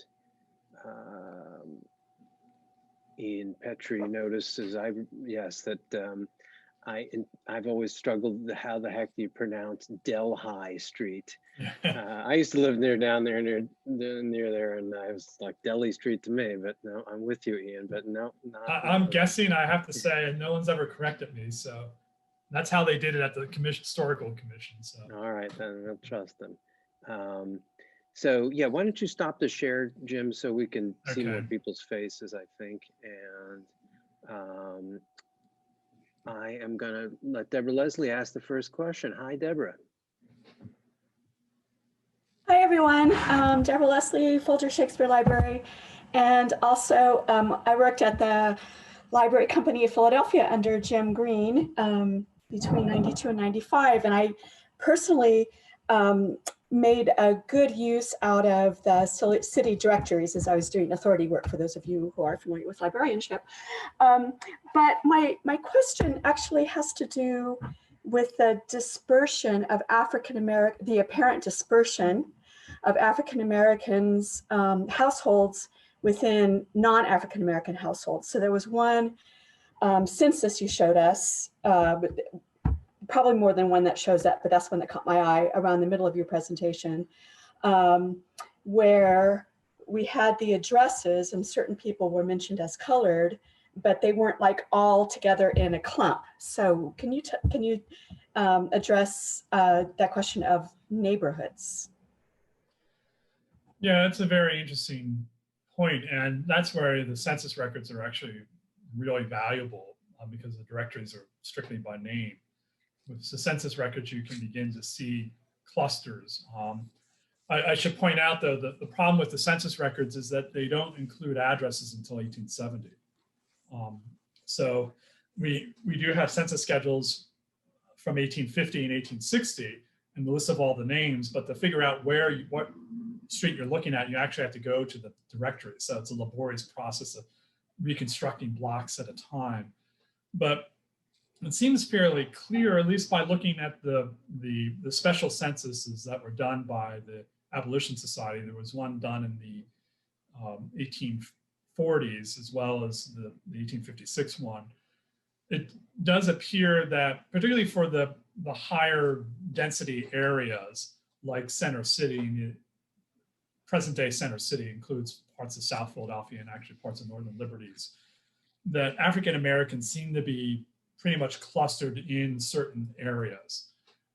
Ian Petrie notices that I've always struggled how the heck do you pronounce Delhi Street. I used to live down there near there, and I was like Delhi Street to me, but no, I'm with you, Ian, but no.
I'm guessing, I have to say, no one's ever corrected me, so that's how they did it at the Historical Commission. So.
All right, then I'll trust them. So yeah, why don't you stop the share, Jim, so we can see more people's faces, I think. And I am gonna let Deborah Leslie ask the first question. Hi, Deborah.
Hi, everyone. Deborah Leslie, Folger Shakespeare Library. And also I worked at the Library Company of Philadelphia under Jim Green between 92 and 95. And I personally made a good use out of the city directories as I was doing authority work, for those of you who are familiar with librarianship. But my question actually has to do with the dispersion of African-American, the apparent dispersion of African-Americans households within non-African-American households. So there was one census you showed us, probably more than one that shows that, but that's one that caught my eye around the middle of your presentation, where we had the addresses and certain people were mentioned as colored, but they weren't like all together in a clump. So can you address that question of neighborhoods?
Yeah, that's a very interesting point, and that's where the census records are actually really valuable because the directories are strictly by name. with the census records, you can begin to see clusters. I should point out, though, that the problem with the census records is that they don't include addresses until 1870. So we do have census schedules from 1850 and 1860 and the list of all the names, but to figure out what street you're looking at, you actually have to go to the directory. So it's a laborious process of reconstructing blocks at a time. But it seems fairly clear, at least by looking at the special censuses that were done by the Abolition Society. There was one done in the 1840s as well as the 1856 one. It does appear that, particularly for the higher density areas like Center City, present day Center City includes parts of South Philadelphia and actually parts of Northern Liberties, that African Americans seem to be pretty much clustered in certain areas.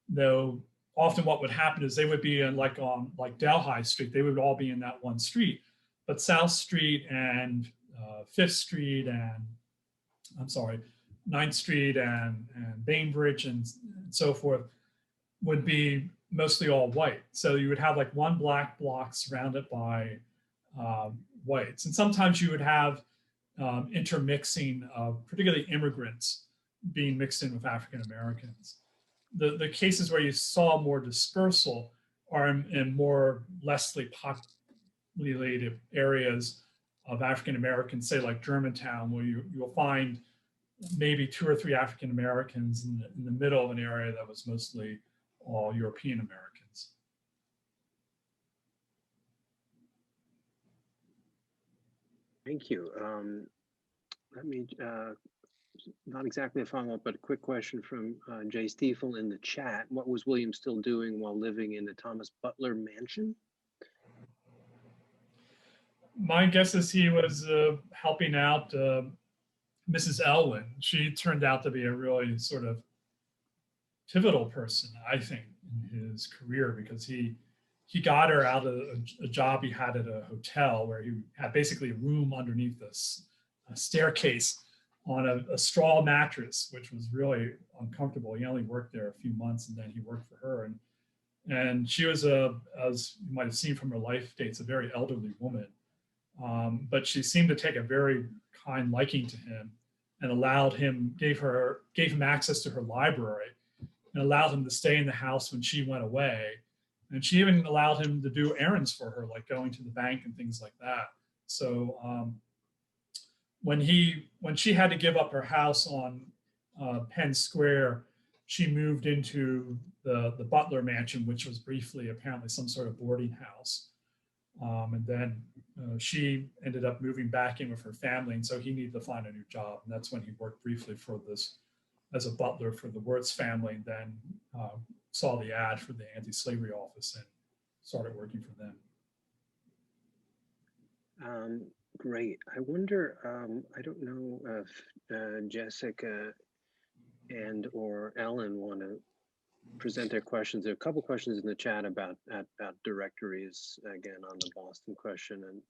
Though often what would happen is they would be in like Delhi Street, they would all be in that one street, but South Street and 5th Street and, I'm sorry, 9th Street and Bainbridge and so forth would be mostly all white. So you would have like one black block surrounded by whites. And sometimes you would have intermixing of particularly immigrants being mixed in with African Americans. The cases where you saw more dispersal are in more lessly populated areas of African Americans, say like Germantown, where you'll find maybe 2 or 3 African Americans in the middle of an area that was mostly all European Americans.
Thank you. Let me, not exactly a follow-up, but a quick question from Jay Stiefel in the chat. What was William Still doing while living in the Thomas Butler mansion?
My guess is he was helping out Mrs. Elwin. She turned out to be a really sort of pivotal person, I think, in his career, because he got her out of a job he had at a hotel where he had basically a room underneath this staircase on a straw mattress, which was really uncomfortable. He only worked there a few months and then he worked for her. And she was, as you might have seen from her life dates, a very elderly woman. But she seemed to take a very kind liking to him and gave him access to her library and allowed him to stay in the house when she went away. And she even allowed him to do errands for her, like going to the bank and things like that. So when she had to give up her house on Penn Square, she moved into the Butler mansion, which was briefly apparently some sort of boarding house. And then she ended up moving back in with her family, and so he needed to find a new job. And that's when he worked briefly for this as a butler for the Wirtz family, and then saw the ad for the anti-slavery office and started working for them.
Great. I wonder, I don't know if Jessica and or Ellen want to present their questions. There are a couple questions in the chat about directories, again, on the Boston question. And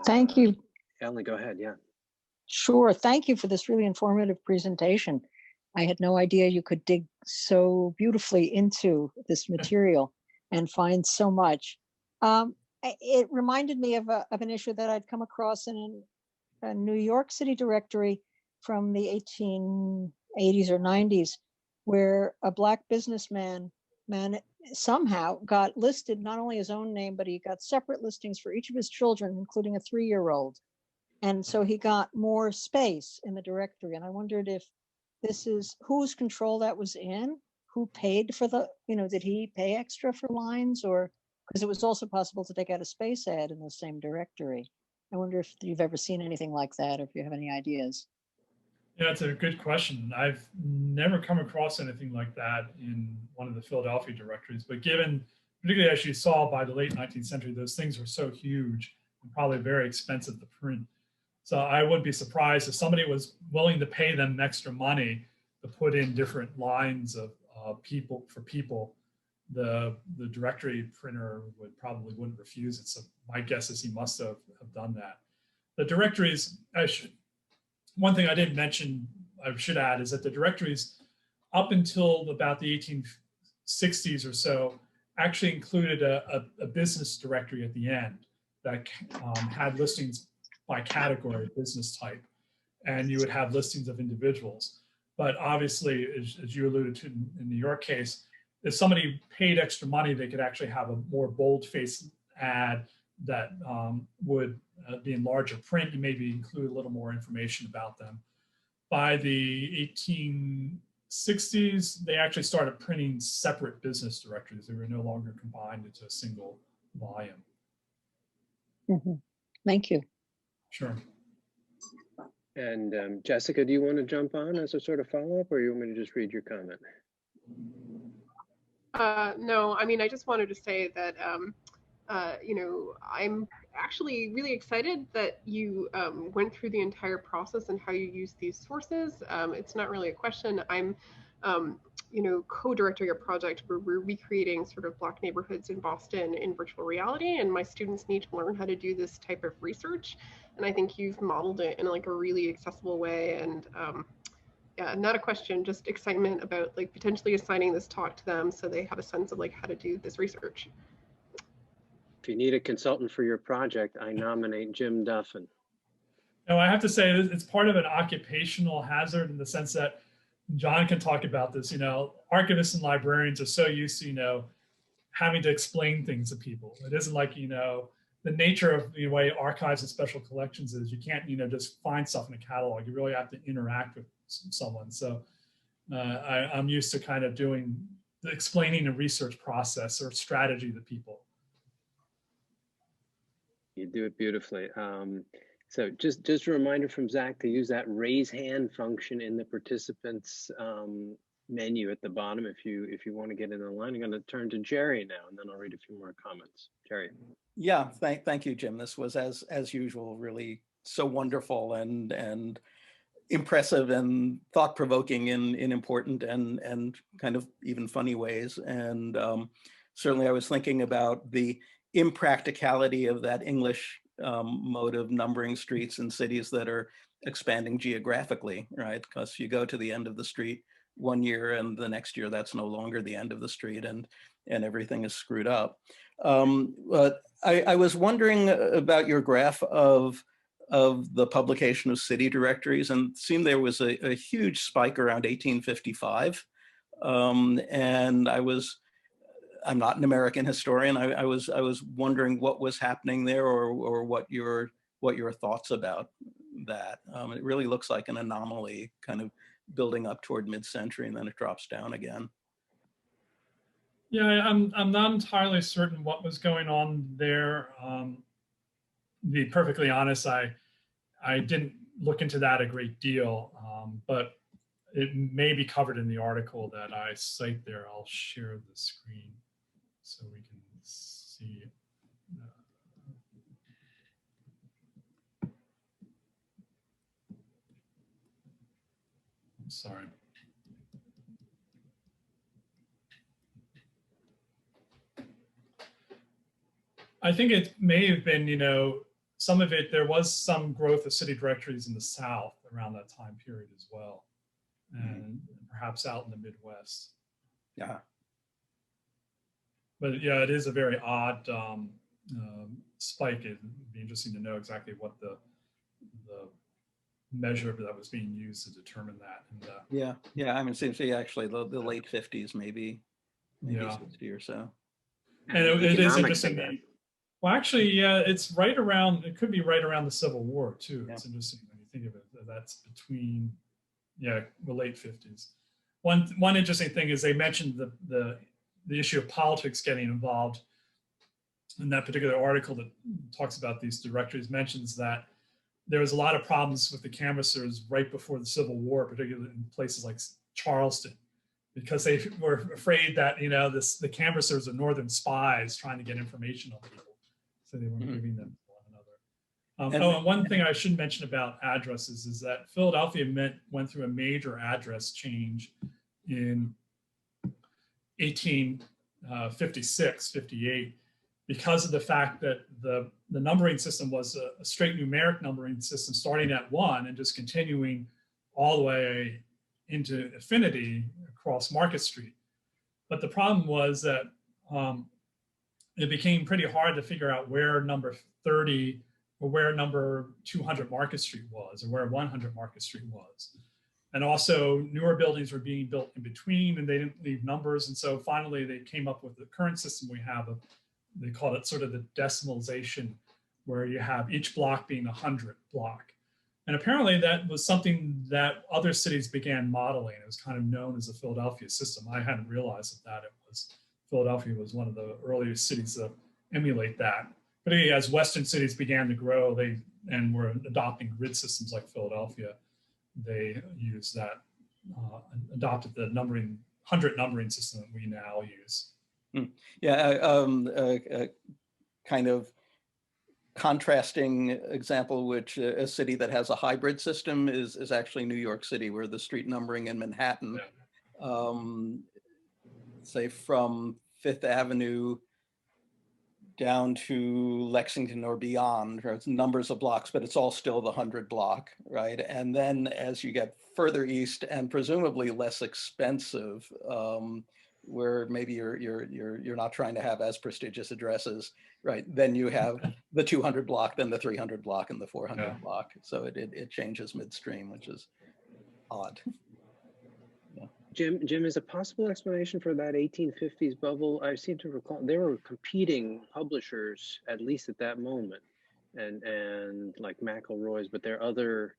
thank you.
Ellen, go ahead. Yeah.
Sure. Thank you for this really informative presentation. I had no idea you could dig so beautifully into this material and find so much. It reminded me of an issue that I'd come across in a New York City directory from the 1880s or 90s, where a Black businessman somehow got listed not only his own name, but he got separate listings for each of his children, including a 3-year-old. And so he got more space in the directory. And I wondered if this is whose control that was in, who paid for did he pay extra for lines, or because it was also possible to take out a space ad in the same directory. I wonder if you've ever seen anything like that, or if you have any ideas.
Yeah, it's a good question. I've never come across anything like that in one of the Philadelphia directories, but given, particularly as you saw by the late 19th century, those things were so huge and probably very expensive to print. So I wouldn't be surprised if somebody was willing to pay them extra money to put in different lines of people. The directory printer wouldn't refuse it. So my guess is he must have done that. The directories, one thing I didn't mention I should add is that the directories up until about the 1860s or so actually included a business directory at the end that had listings by category, business type, and you would have listings of individuals. But obviously, as you alluded to in the York case, if somebody paid extra money, they could actually have a more bold-faced ad that would be in larger print and maybe include a little more information about them. By the 1860s, they actually started printing separate business directories. They were no longer combined into a single volume.
Mhm. Thank you.
Sure.
And Jessica, do you want to jump on as a sort of follow-up, or you want me to just read your comment?
No, I mean, I just wanted to say that, you know, I'm actually really excited that you went through the entire process and how you use these sources. It's not really a question. I'm, you know, co-directing a project where we're recreating sort of Black neighborhoods in Boston in virtual reality, and my students need to learn how to do this type of research. And I think you've modeled it in like a really accessible way. And yeah, not a question, just excitement about like potentially assigning this talk to them so they have a sense of like how to do this research.
If you need a consultant for your project, I nominate Jim Duffin.
No, I have to say it's part of an occupational hazard in the sense that John can talk about this. You know, archivists and librarians are so used to, you know, having to explain things to people. It isn't like, you know, the nature of the way archives and special collections is you can't, you know, just find stuff in a catalog. You really have to interact with someone. So I'm used to kind of explaining a research process or strategy to people.
You do it beautifully. So just a reminder from Zach to use that raise hand function in the participants menu at the bottom if you want to get in the line. I'm going to turn to Jerry now, and then I'll read a few more comments. Jerry.
Yeah, thank you, Jim. This was as usual, really so wonderful and impressive and thought-provoking in important and kind of even funny ways. And certainly I was thinking about the impracticality of that English mode of numbering streets in cities that are expanding geographically, right? Because you go to the end of the street one year and the next year that's no longer the end of the street, and everything is screwed up. But I was wondering about your graph of the publication of city directories, and it seemed there was a huge spike around 1855. And I'm not an American historian. I was wondering what was happening there, or what your thoughts about that. It really looks like an anomaly, kind of building up toward mid-century, and then it drops down again.
Yeah, I'm not entirely certain what was going on there. To be perfectly honest, I didn't look into that a great deal, but it may be covered in the article that I cite there. I'll share the screen so we can see. Sorry. I think it may have been, you know, some of it, there was some growth of city directories in the South around that time period as well, and perhaps out in the Midwest.
Yeah.
But yeah, it is a very odd spike. It'd be interesting to know exactly what the measure that was being used to determine that. And,
yeah. I mean, it seems to be actually the late 50s, maybe
yeah.
60 or so.
And it is interesting. Well, actually, yeah, it's right around, it could be right around the Civil War too. Yeah. It's interesting when you think of it, that's between, yeah, the late 50s. One interesting thing is they mentioned the issue of politics getting involved. In that particular article that talks about these directories mentions that there was a lot of problems with the canvassers right before the Civil War, particularly in places like Charleston, because they were afraid that, you know, the canvassers are Northern spies trying to get information on people. So they weren't giving them to one another. And one thing I should mention about addresses is that Philadelphia went through a major address change in 1856, 58, because of the fact that the numbering system was a straight numeric numbering system starting at 1 and just continuing all the way into infinity across Market Street. But the problem was that it became pretty hard to figure out where number 30 or where number 200 Market Street was, or where 100 Market Street was. And also newer buildings were being built in between and they didn't leave numbers. And so finally they came up with the current system we have. They call it sort of the decimalization, where you have each block being 100 block. And apparently that was something that other cities began modeling. It was kind of known as the Philadelphia system. I hadn't realized that it was, Philadelphia was one of the earliest cities to emulate that. Particularly as Western cities began to grow, and were adopting grid systems like Philadelphia, they used that, adopted the 100 numbering system that we now use.
Yeah, kind of contrasting example, which a city that has a hybrid system is actually New York City, where the street numbering in Manhattan, say from Fifth Avenue down to Lexington or beyond, right? It's numbers of blocks, but it's all still the 100 block, right? And then as you get further east and presumably less expensive, where maybe you're not trying to have as prestigious addresses, right? Then you have the 200 block, then the 300 block, and the 400 block. So it changes midstream, which is odd.
Jim, is a possible explanation for that 1850s bubble? I seem to recall there were competing publishers, at least at that moment, and like McElroy's, but there are other,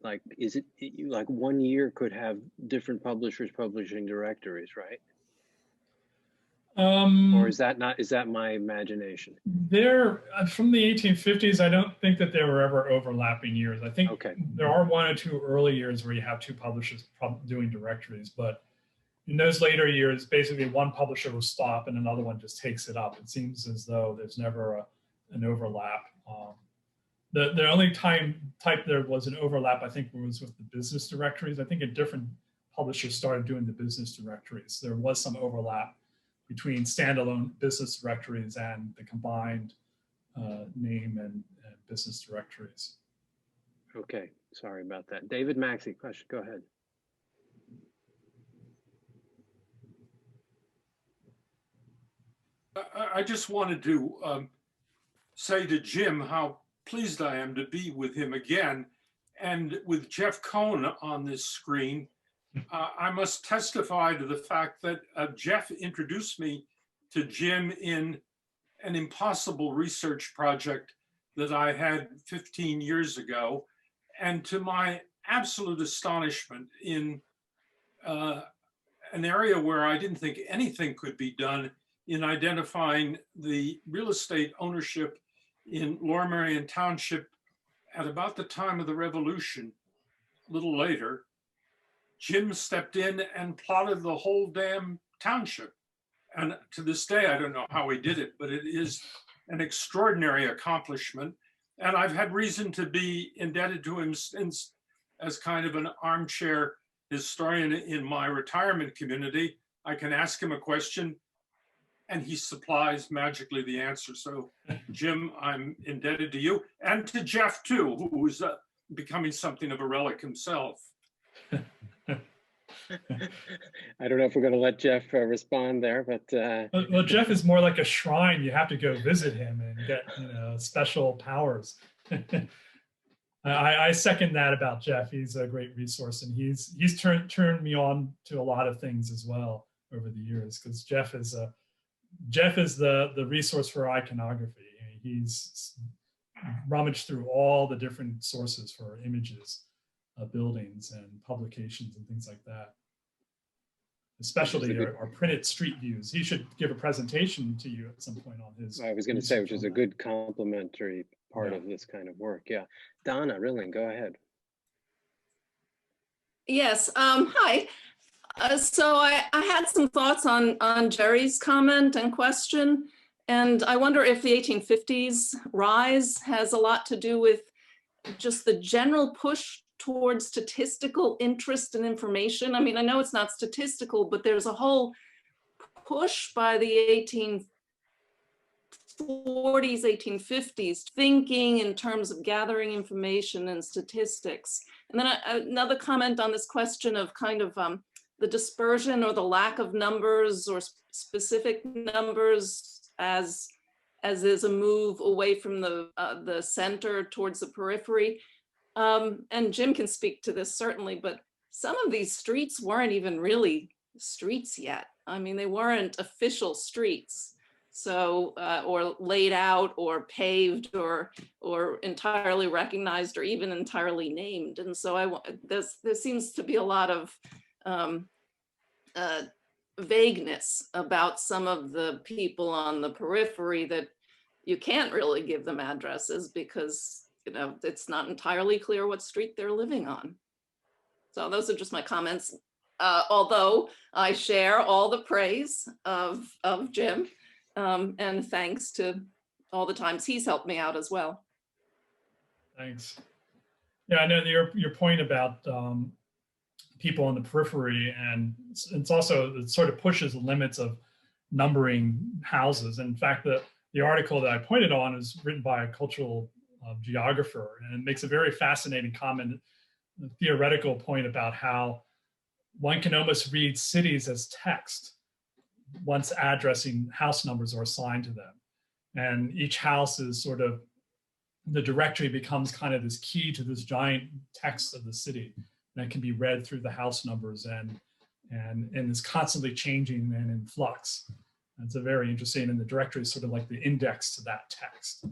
like, is it like one year could have different publishers publishing directories, right? Or is that my imagination?
They're from the 1850s. I don't think that there were ever overlapping years. I think there are 1 or 2 early years where you have 2 publishers doing directories, but in those later years, basically one publisher will stop and another one just takes it up. It seems as though there's never an overlap. The only type there was an overlap, I think, was with the business directories. I think a different publisher started doing the business directories. There was some overlap between standalone business directories and the combined name and business directories.
Okay, sorry about that. David Maxey, question, go ahead.
I just wanted to say to Jim how pleased I am to be with him again. And with Jeff Cohn on this screen, I must testify to the fact that Jeff introduced me to Jim in an impossible research project that I had 15 years ago. And to my absolute astonishment, in an area where I didn't think anything could be done, in identifying the real estate ownership in Lower Merion Township at about the time of the Revolution, a little later, Jim stepped in and plotted the whole damn township. And to this day, I don't know how he did it, but it is an extraordinary accomplishment. And I've had reason to be indebted to him since, as kind of an armchair historian in my retirement community. I can ask him a question and he supplies magically the answer. So Jim, I'm indebted to you and to Jeff too, who is becoming something of a relic himself.
I don't know if we're going to let Jeff respond there, but
well, Jeff is more like a shrine. You have to go visit him and get special powers. I second that about Jeff. He's a great resource, and he's turned me on to a lot of things as well over the years, because Jeff is the resource for iconography. He's rummaged through all the different sources for images, buildings and publications and things like that. Especially our printed street views. He should give a presentation to you at some point on his.
I was going to say, which is a good complementary part of this kind of work. Yeah. Donna Rilling, go ahead.
Yes. Hi. So I had some thoughts on Jerry's comment and question. And I wonder if the 1850s rise has a lot to do with just the general push towards statistical interest and information. I mean, I know it's not statistical, but there's a whole push by the 1840s, 1850s, thinking in terms of gathering information and statistics. And then another comment on this question of kind of the dispersion or the lack of numbers or specific numbers as there's a move away from the center towards the periphery. And Jim can speak to this certainly, but some of these streets weren't even really streets yet. I mean, they weren't official streets. So, or laid out or paved or entirely recognized or even entirely named. And so there seems to be a lot of vagueness about some of the people on the periphery that you can't really give them addresses because, you know, it's not entirely clear what street they're living on. So those are just my comments. Although I share all the praise of Jim, and thanks to all the times he's helped me out as well.
Thanks. Yeah, I know your point about people on the periphery, and it's also, it sort of pushes the limits of numbering houses. In fact, the article that I pointed on is written by a cultural geographer, and it makes a very fascinating comment, a theoretical point about how one can almost read cities as text once addressing house numbers are assigned to them. And each house is sort of, the directory becomes kind of this key to this giant text of the city that can be read through the house numbers and is constantly changing and in flux. It's a very interesting, and the directory is sort of like the index to that text.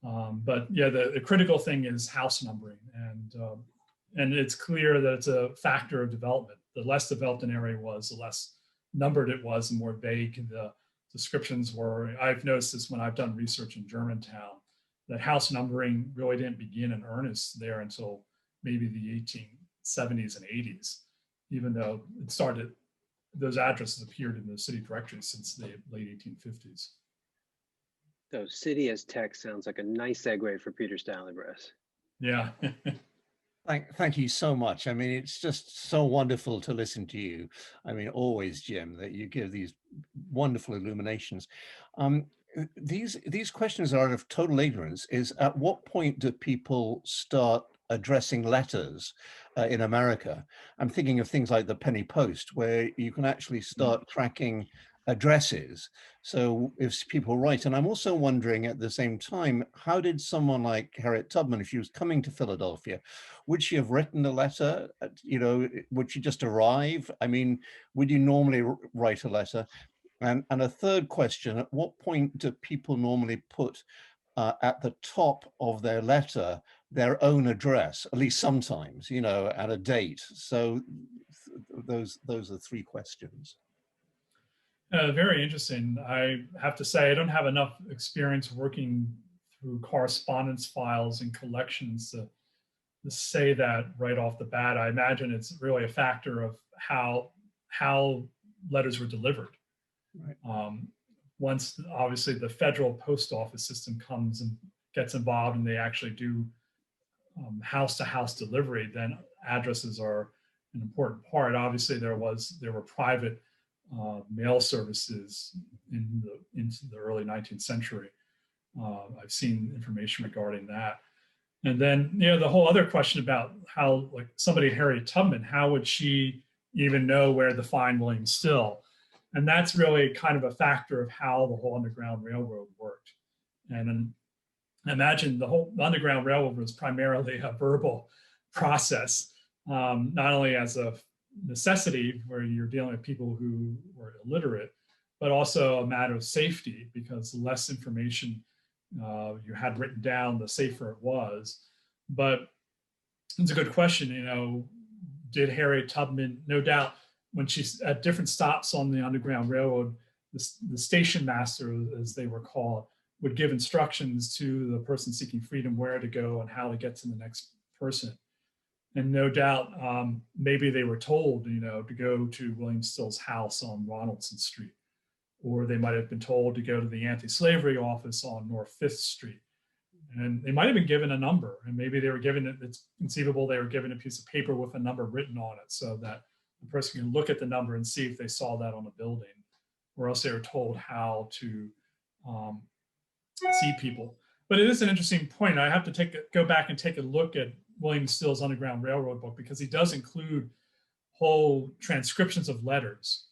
But yeah, the critical thing is house numbering, and it's clear that it's a factor of development. The less developed an area was, the less numbered it was, the more vague the descriptions were. I've noticed this when I've done research in Germantown, that house numbering really didn't begin in earnest there until maybe the 1870s and 80s, even though it started, those addresses appeared in the city directory since the late 1850s.
So city as text sounds like a nice segue for Peter Stalybras.
Yeah.
Thank you so much. I mean, it's just so wonderful to listen to you. I mean, always, Jim, that you give these wonderful illuminations. These questions are out of total ignorance. Is at what point do people start addressing letters in America? I'm thinking of things like the penny post, where you can actually start tracking addresses. So if people write, and I'm also wondering at the same time, how did someone like Harriet Tubman, if she was coming to Philadelphia, would she have written a letter? You know, would she just arrive? I mean, would you normally write a letter? And a third question, at what point do people normally put at the top of their letter their own address, at least sometimes, you know, at a date? So those are three questions.
Very interesting. I have to say, I don't have enough experience working through correspondence files and collections to say that right off the bat. I imagine it's really a factor of how letters were delivered. Right. Once, obviously, the federal post office system comes and gets involved, and they actually do house-to-house delivery, then addresses are an important part. Obviously, there were private mail services into the early 19th century. I've seen information regarding that. And then, you know, the whole other question about how, like, somebody, Harriet Tubman, how would she even know where to find William Still? And that's really kind of a factor of how the whole Underground Railroad worked. And imagine the Underground Railroad was primarily a verbal process, not only as a necessity where you're dealing with people who were illiterate, but also a matter of safety, because the less information you had written down, the safer it was. But it's a good question, you know, did Harriet Tubman, no doubt, when she's at different stops on the Underground Railroad, the station master, as they were called, would give instructions to the person seeking freedom where to go and how to get to the next person. And no doubt, maybe they were told, you know, to go to William Still's house on Ronaldson Street, or they might have been told to go to the anti-slavery office on North 5th Street. And they might have been given a number, and maybe they were given, it's conceivable they were given a piece of paper with a number written on it so that the person can look at the number and see if they saw that on a building, or else they were told how to see people. But it is an interesting point. I have to go back and take a look at William Still's Underground Railroad book, because he does include whole transcriptions of letters.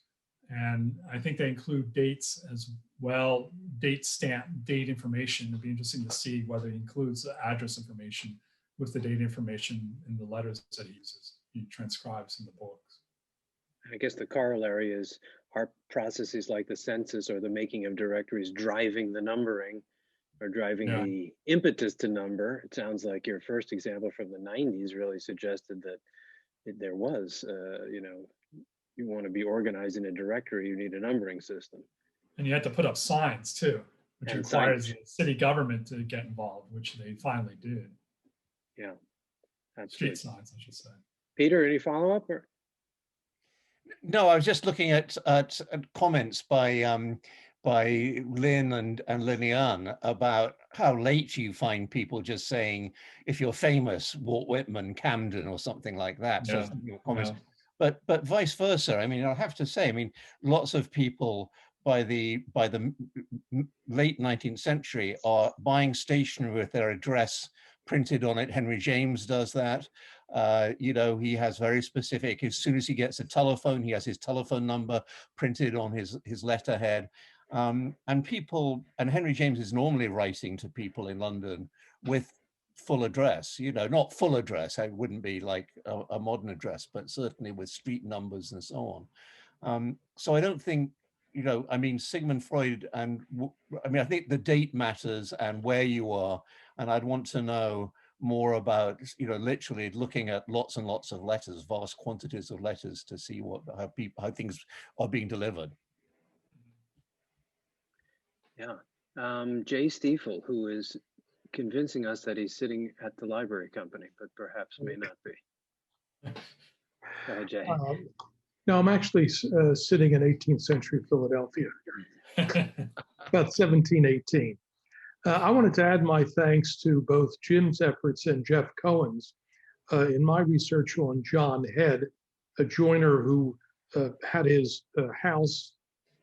And I think they include dates as well, date information. It'd be interesting to see whether he includes the address information with the date information in the letters that he transcribes in the books.
I guess the corollary is, are processes like the census or the making of directories driving the numbering or driving the impetus to number? It sounds like your first example from the 90s really suggested that there was, you want to be organized in a directory, you need a numbering system.
And you had to put up signs too, which
And
requires
signs.
the city government to get involved, which they finally did.
Yeah, absolutely.
Street signs, I should say.
Peter, any follow-up?
No, I was just looking at comments by Lynn and Linian about how late you find people just saying, if you're famous, Walt Whitman, Camden, or something like that. So your comments. But vice versa. I mean, I'll have to say, I mean, lots of people by the late 19th century are buying stationery with their address printed on it. Henry James does that. He has very specific, as soon as he gets a telephone, he has his telephone number printed on his letterhead. And Henry James is normally writing to people in London with full address, not full address, it wouldn't be like a modern address, but certainly with street numbers and so on. So I don't think, Sigmund Freud, and I think the date matters and where you are, and I'd want to know more about, literally looking at lots and lots of letters, vast quantities of letters, to see how things are being delivered.
Yeah, Jay Stiefel, who is convincing us that he's sitting at the library company, but perhaps may not be. Go ahead, Jay.
No, I'm actually sitting in 18th century Philadelphia, about 1718. I wanted to add my thanks to both Jim's efforts and Jeff Cohen's in my research on John Head, a joiner who had his house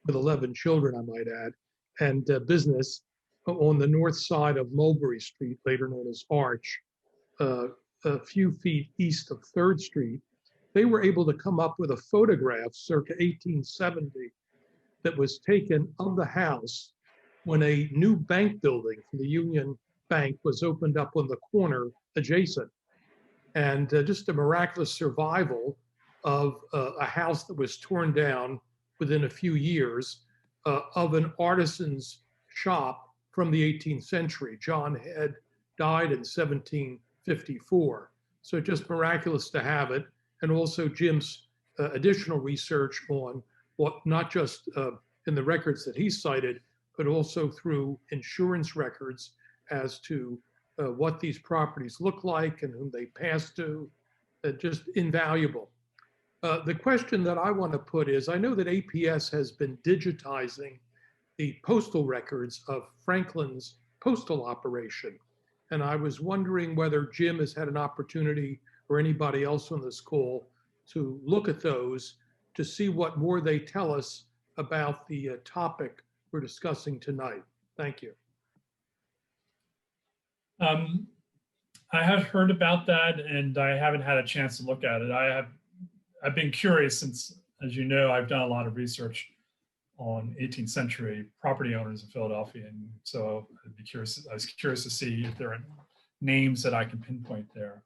with 11 children, I might add, and business on the north side of Mulberry Street, later known as Arch, a few feet east of 3rd Street. They were able to come up with a photograph circa 1870 that was taken of the house when a new bank building for the Union Bank was opened up on the corner adjacent. And just a miraculous survival of a house that was torn down within a few years of an artisan's shop from the 18th century. John Head died in 1754. So just miraculous to have it. And also Jim's additional research on what, not just in the records that he cited, but also through insurance records as to what these properties look like and whom they pass to, just invaluable. The question that I want to put is, I know that APS has been digitizing the postal records of Franklin's postal operation. And I was wondering whether Jim has had an opportunity, or anybody else on this call, to look at those to see what more they tell us about the topic we're discussing tonight. Thank you.
I have heard about that, and I haven't had a chance to look at it. I've been curious since, as you know, I've done a lot of research on 18th century property owners in Philadelphia, and so I was curious to see if there are names that I can pinpoint there.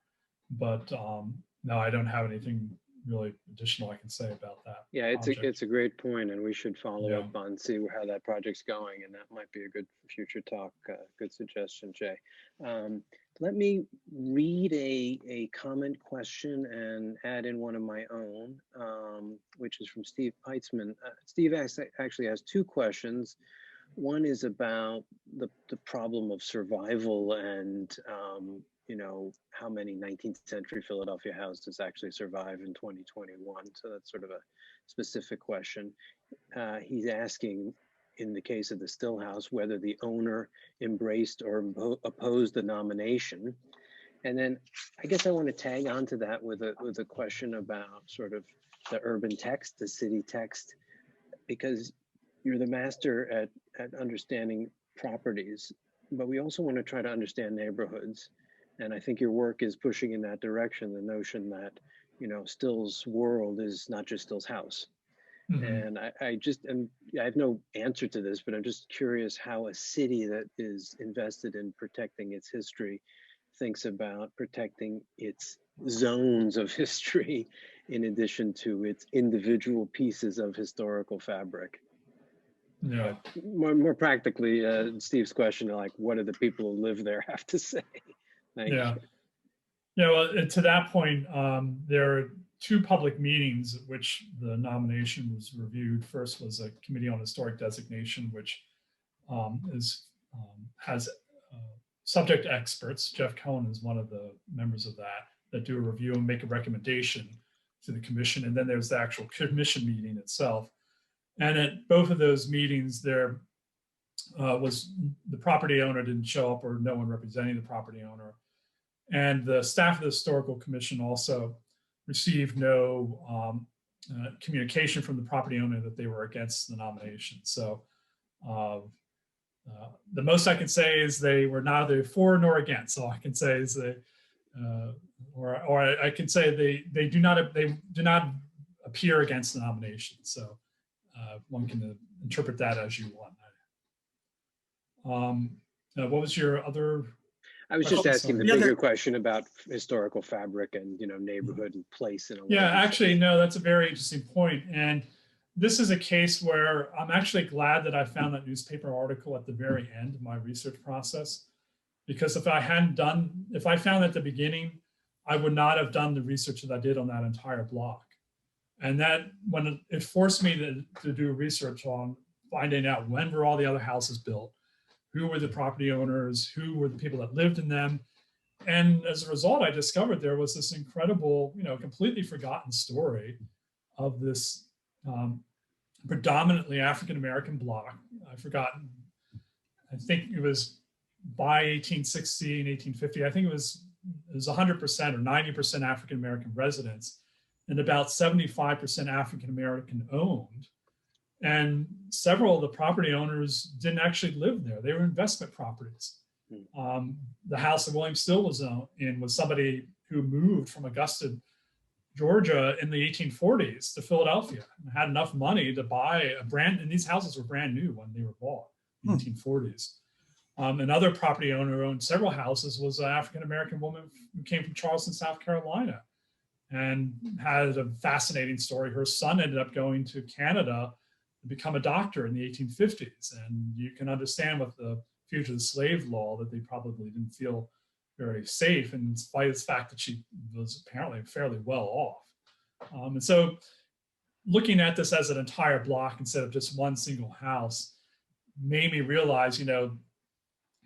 But no, I don't have anything really additional I can say about that.
Yeah, it's a great point, and we should follow up on, see how that project's going, and that might be a good future talk. Good suggestion, Jay. Let me read a comment question and add in one of my own, which is from Steve Peitzman. Steve actually has two questions. One is about the problem of survival and how many 19th century Philadelphia houses actually survive in 2021. So that's sort of a specific question. He's asking, in the case of the Still house, whether the owner embraced or opposed the nomination. And then I guess I want to tag onto that with a question about sort of the urban text, the city text, because you're the master at understanding properties. but we also want to try to understand neighborhoods. And I think your work is pushing in that direction, the notion that, you know, Still's world is not just Still's house. And I have no answer to this, but I'm just curious how a city that is invested in protecting its history thinks about protecting its zones of history in addition to its individual pieces of historical fabric.
Yeah.
More practically, Steve's question, like, what do the people who live there have to say? Thank
Yeah.
you.
Yeah, well, to that point, there are two public meetings at which the nomination was reviewed. First was a Committee on Historic Designation, which has subject experts. Jeff Cohen is one of the members of that do a review and make a recommendation to the commission. And then there's the actual commission meeting itself. And at both of those meetings, there was the property owner didn't show up, or no one representing the property owner. And the staff of the Historical Commission also received no communication from the property owner that they were against the nomination. So the most I can say is they were neither for nor against. All I can say is they, or I can say they do not appear against the nomination. So one can interpret that as you want. What was your other?
I was just asking the bigger question about historical fabric and, you know, neighborhood and place.
Yeah, actually, no, that's a very interesting point. And this is a case where I'm actually glad that I found that newspaper article at the very end of my research process, because if I found at the beginning, I would not have done the research that I did on that entire block. And that, when it forced me to do research on finding out when were all the other houses built, who were the property owners, who were the people that lived in them. And as a result, I discovered there was this incredible, you know, completely forgotten story of this predominantly African-American block. I've forgotten, I think it was by 1860 and 1850, I think it was 100% or 90% African-American residents and about 75% African-American owned. And several of the property owners didn't actually live there. They were investment properties. The house that William Still was in was somebody who moved from Augusta, Georgia in the 1840s to Philadelphia and had enough money to buy and these houses were brand new when they were bought in the 1840s. Another property owner who owned several houses was an African-American woman who came from Charleston, South Carolina, and had a fascinating story. Her son ended up going to Canada to become a doctor in the 1850s. And you can understand with the fugitive slave law that they probably didn't feel very safe, in spite of the fact that she was apparently fairly well off. And so looking at this as an entire block instead of just one single house made me realize, you know,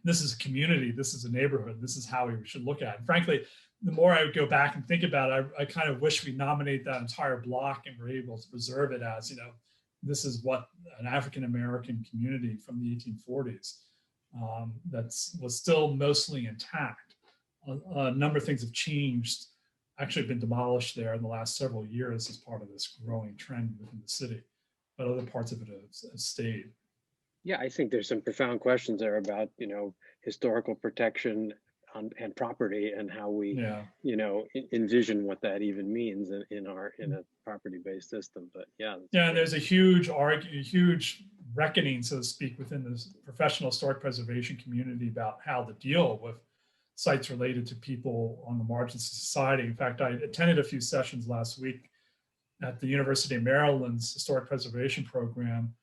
this is a community, this is a neighborhood, this is how we should look at it. And frankly, the more I would go back and think about it, I kind of wish we nominate that entire block and were able to preserve it as, you know, this is what an African-American community from the 1840s was still mostly intact. A number of things have changed, actually been demolished there in the last several years as part of this growing trend within the city, but other parts of it have stayed.
Yeah, I think there's some profound questions there about, you know, historical protection and property and how we, you know, envision what that even means in a property-based system. But yeah.
Yeah, there's a huge reckoning, so to speak, within the professional historic preservation community about how to deal with sites related to people on the margins of society. In fact, I attended a few sessions last week at the University of Maryland's historic preservation program,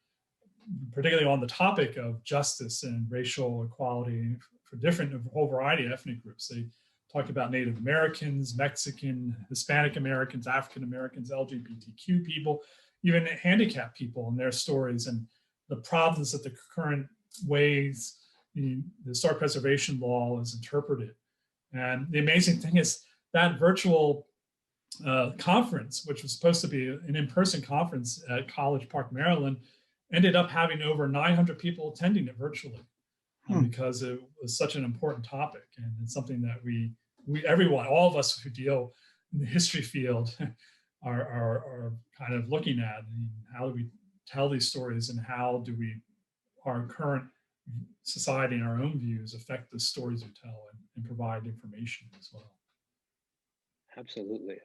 particularly on the topic of justice and racial equality for a whole variety of ethnic groups. They talked about Native Americans, Mexican, Hispanic Americans, African Americans, LGBTQ people, even handicapped people and their stories and the problems that the current ways the historic preservation law is interpreted. And the amazing thing is that virtual conference, which was supposed to be an in-person conference at College Park, Maryland, ended up having over 900 people attending it virtually because it was such an important topic. And it's something that everyone, all of us who deal in the history field are kind of looking at. And how do we tell these stories and how do our current society and our own views affect the stories we tell and provide information as well.
Absolutely.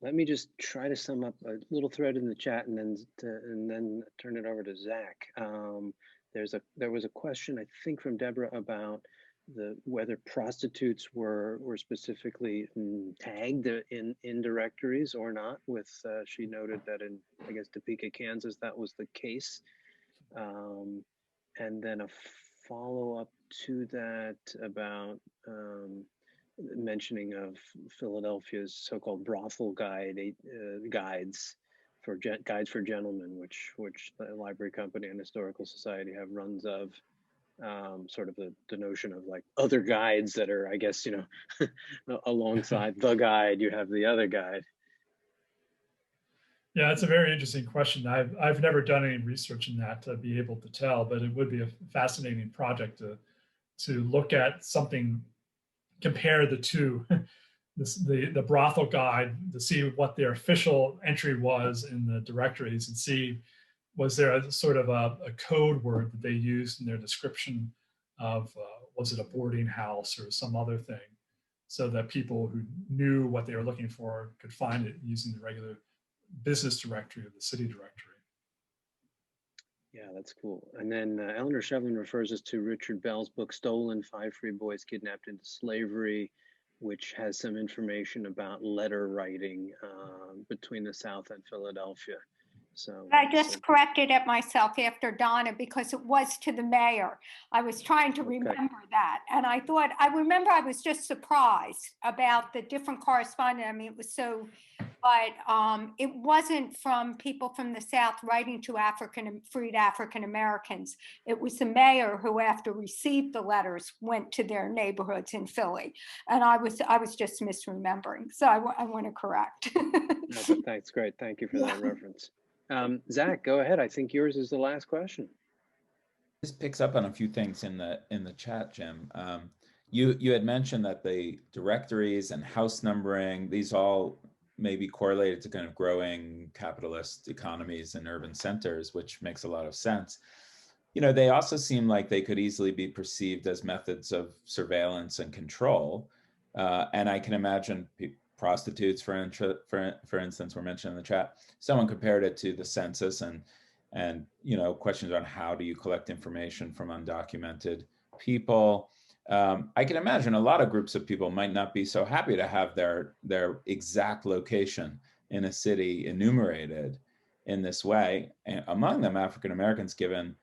Let me just try to sum up a little thread in the chat and then turn it over to Zach. There was a question, I think, from Deborah about whether prostitutes were specifically tagged in directories or not. She noted that in, I guess, Topeka, Kansas, that was the case. And then a follow-up to that about mentioning of Philadelphia's so-called brothel guides for gentlemen, which the Library Company and Historical Society have runs of. Sort of the notion of like other guides that are, I guess, you know, alongside the guide, you have the other guide.
Yeah, it's a very interesting question. I've never done any research in that to be able to tell, but it would be a fascinating project to look at something, compare the two, the brothel guide, to see what their official entry was in the directories and see, was there a sort of a code word that they used in their description of, was it a boarding house or some other thing, so that people who knew what they were looking for could find it using the regular business directory or the city directory.
Yeah, that's cool. And then Eleanor Shevlin refers us to Richard Bell's book, Stolen: 5 Free Boys Kidnapped into Slavery, which has some information about letter writing between the South and Philadelphia. So
I just corrected it myself after Donna because it was to the mayor. I was trying to remember that. And I remember I was just surprised about the different correspondence. I mean, it was so, but it wasn't from people from the South writing to freed African Americans. It was the mayor who, after received the letters, went to their neighborhoods in Philly. And I was just misremembering. So I want to correct.
No, thanks, great. Thank you for that reference. Zach, go ahead. I think yours is the last question.
This picks up on a few things in the chat, Jim. You had mentioned that the directories and house numbering, these all may be correlated to kind of growing capitalist economies in urban centers, which makes a lot of sense. You know, they also seem like they could easily be perceived as methods of surveillance and control. And I can imagine prostitutes, for instance, were mentioned in the chat. Someone compared it to the census and you know, questions on how do you collect information from undocumented people. I can imagine a lot of groups of people might not be so happy to have their exact location in a city enumerated in this way. And among them, African Americans, given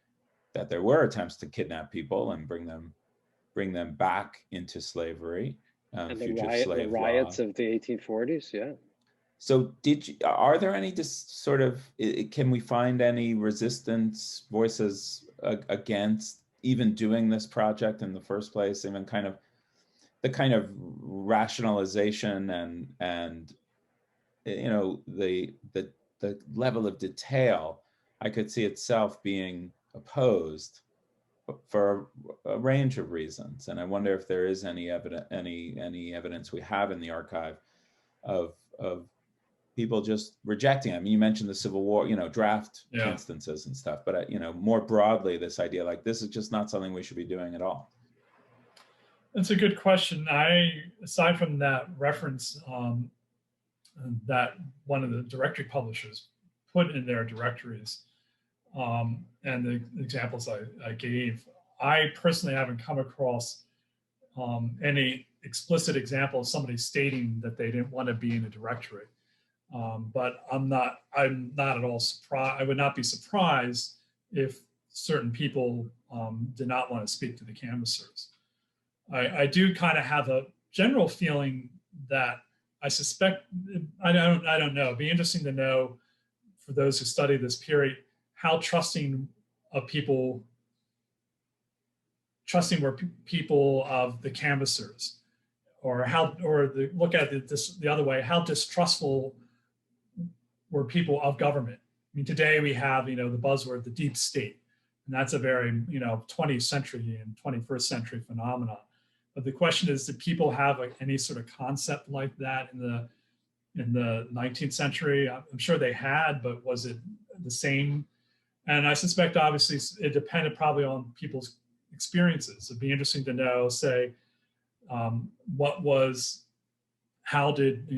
that there were attempts to kidnap people and bring them back into slavery.
And the riots of the 1840s, yeah.
So are there any just sort of, can we find any resistance voices against even doing this project in the first place? Even kind of the kind of rationalization and you know, the level of detail, I could see itself being opposed for a range of reasons. And I wonder if there is any evidence we have in the archive of people just rejecting it. I mean, you mentioned the Civil War, you know, draft instances and stuff, but you know, more broadly, this idea like this is just not something we should be doing at all.
That's a good question. Aside from that reference that one of the directory publishers put in their directories, and the examples I gave, I personally haven't come across any explicit example of somebody stating that they didn't want to be in a directory. But I'm not at all surprised. I would not be surprised if certain people did not want to speak to the canvassers. I do kind of have a general feeling that I suspect, I don't know, it'd be interesting to know for those who study this period, how trusting were people of the canvassers, or look at it the other way, how distrustful were people of government? I mean, today we have, you know, the buzzword, the deep state, and that's a very, you know, 20th century and 21st century phenomenon. But the question is, did people have any sort of concept like that in the 19th century? I'm sure they had, but was it the same And I suspect, obviously, it depended probably on people's experiences. It'd be interesting to know, say, how did,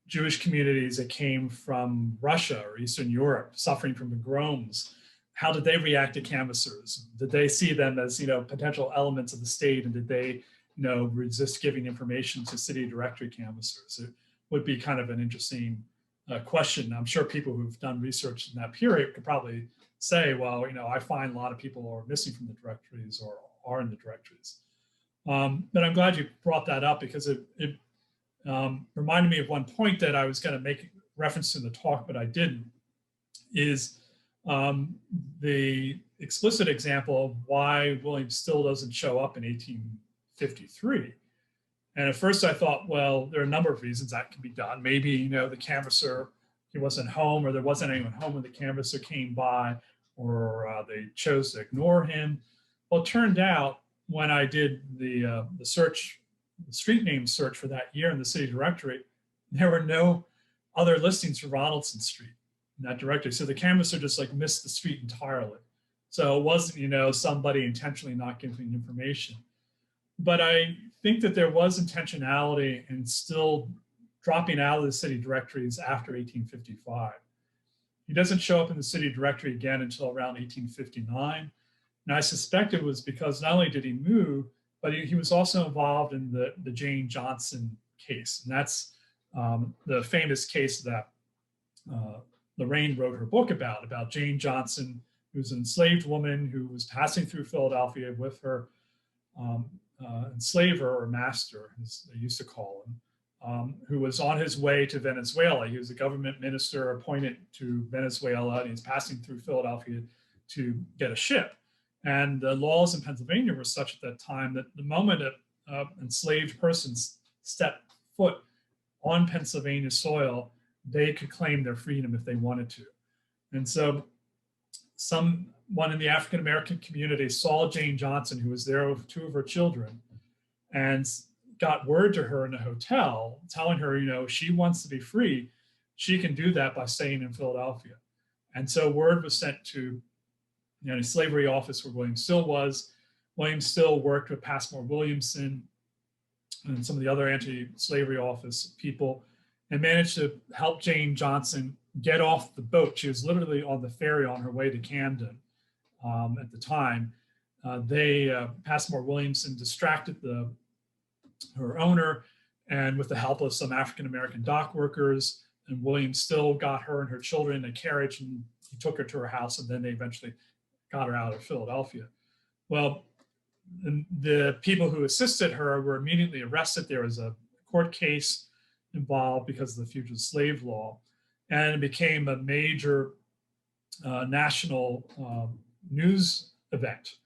Jewish communities that came from Russia or Eastern Europe suffering from pogroms, how did they react to canvassers? Did they see them as, potential elements of the state, and did they, resist giving information to city directory canvassers? It would be kind of an interesting question. I'm sure people who've done research in that period could probably say, well, I find a lot of people are missing from the directories or are in the directories. But I'm glad you brought that up, because it reminded me of one point that I was going to make reference to in the talk, but I didn't, is the explicit example of why William Still doesn't show up in 1853. And at first I thought, well, there are a number of reasons that can be done. Maybe, the canvasser, he wasn't home, or there wasn't anyone home when the canvasser came by, or they chose to ignore him. Well, it turned out when I did the search, the street name search for that year in the city directory, there were no other listings for Ronaldson Street in that directory. So the canvasser just missed the street entirely. So it wasn't, somebody intentionally not giving information. But I think that there was intentionality in Still dropping out of the city directories after 1855. He doesn't show up in the city directory again until around 1859. And I suspect it was because not only did he move, but he was also involved in the Jane Johnson case. And that's the famous case that Lorraine wrote her book about Jane Johnson, who's an enslaved woman who was passing through Philadelphia with her enslaver, or master, as they used to call him, who was on his way to Venezuela. He was a government minister appointed to Venezuela, and he was passing through Philadelphia to get a ship. And the laws in Pennsylvania were such at that time that the moment an enslaved person stepped foot on Pennsylvania soil, they could claim their freedom if they wanted to. And so someone in the African-American community saw Jane Johnson, who was there with two of her children, and got word to her in a hotel telling her, she wants to be free. She can do that by staying in Philadelphia. And so word was sent to the slavery office where William Still was. William Still worked with Passmore Williamson and some of the other anti-slavery office people, and managed to help Jane Johnson get off the boat. She was literally on the ferry on her way to Camden at the time. Passmore Williamson distracted her owner, and with the help of some African-American dock workers, and William Still got her and her children in a carriage, and he took her to her house, and then they eventually got her out of Philadelphia. Well, the people who assisted her were immediately arrested. There was a court case involved because of the fugitive slave law, and it became a major national news event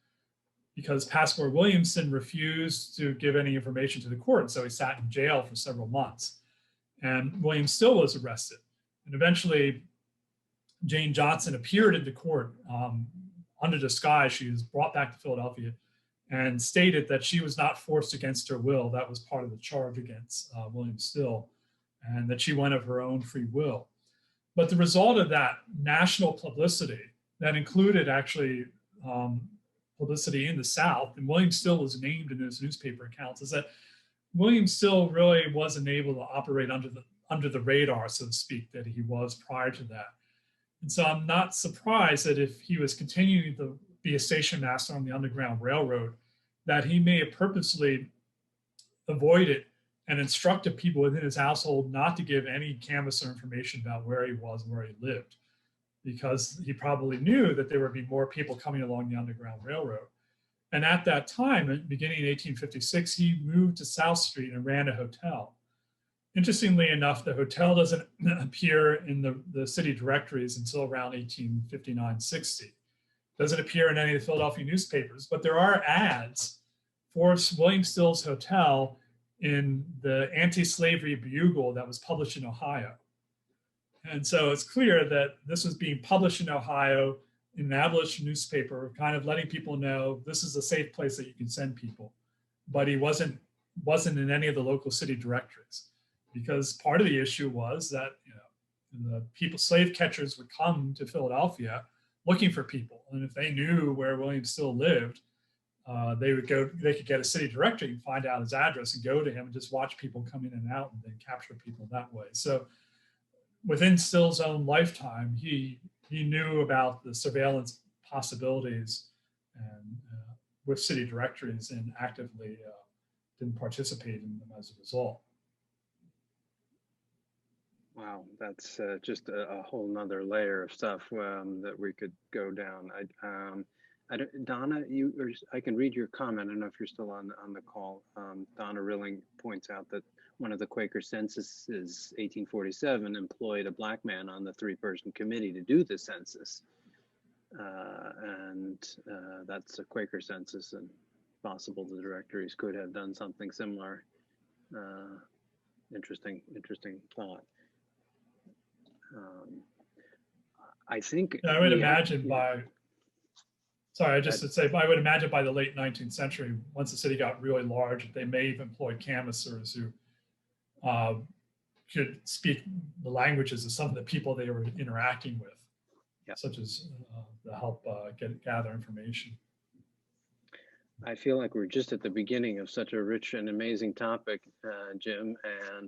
because Passmore Williamson refused to give any information to the court. So he sat in jail for several months, and William Still was arrested. And eventually Jane Johnson appeared in the court under disguise. She was brought back to Philadelphia and stated that she was not forced against her will. That was part of the charge against William Still, and that she went of her own free will. But the result of that national publicity, that included actually publicity in the South, and William Still was named in those newspaper accounts, is that William Still really wasn't able to operate under the radar, so to speak, that he was prior to that. And so I'm not surprised that if he was continuing to be a station master on the Underground Railroad, that he may have purposely avoided and instructed people within his household not to give any canvasser information about where he was and where he lived, because he probably knew that there would be more people coming along the Underground Railroad. And at that time, beginning in 1856, he moved to South Street and ran a hotel. Interestingly enough, the hotel doesn't appear in the city directories until around 1859-60. Doesn't appear in any of the Philadelphia newspapers, but there are ads for William Still's hotel in the anti-slavery bugle that was published in Ohio. And so it's clear that this was being published in Ohio in an abolition newspaper, kind of letting people know this is a safe place that you can send people. But he wasn't in any of the local city directories, because part of the issue was that the people, slave catchers would come to Philadelphia looking for people. And if they knew where William Still lived, they could get a city directory and find out his address and go to him and just watch people come in and out and then capture people that way. So within Still's own lifetime, he knew about the surveillance possibilities and with city directories, and actively didn't participate in them as a result.
Wow, that's just a whole nother layer of stuff that we could go down. Donna, I can read your comment. I don't know if you're still on the call. Donna Rilling points out that one of the Quaker censuses, 1847, employed a black man on the 3-person committee to do the census. That's a Quaker census, and possible the directories could have done something similar. Interesting thought. I think
I would imagine I would imagine by the late 19th century, once the city got really large, they may have employed canvassers who could speak the languages of some of the people they were interacting with, such as to help gather information.
I feel like we're just at the beginning of such a rich and amazing topic, Jim.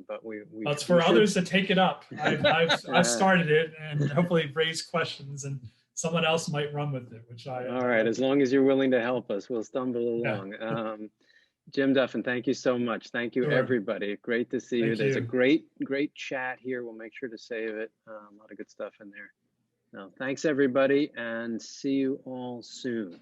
But
it's for others to take it up. I've started it, and hopefully raise questions, and someone else might run with it. All
right, as long as you're willing to help us, we'll stumble along. Yeah. Jim Duffin, thank you so much. Thank you, everybody. Great to see you. There's a great chat here. We'll make sure to save it. A lot of good stuff in there. Thanks, everybody, and see you all soon.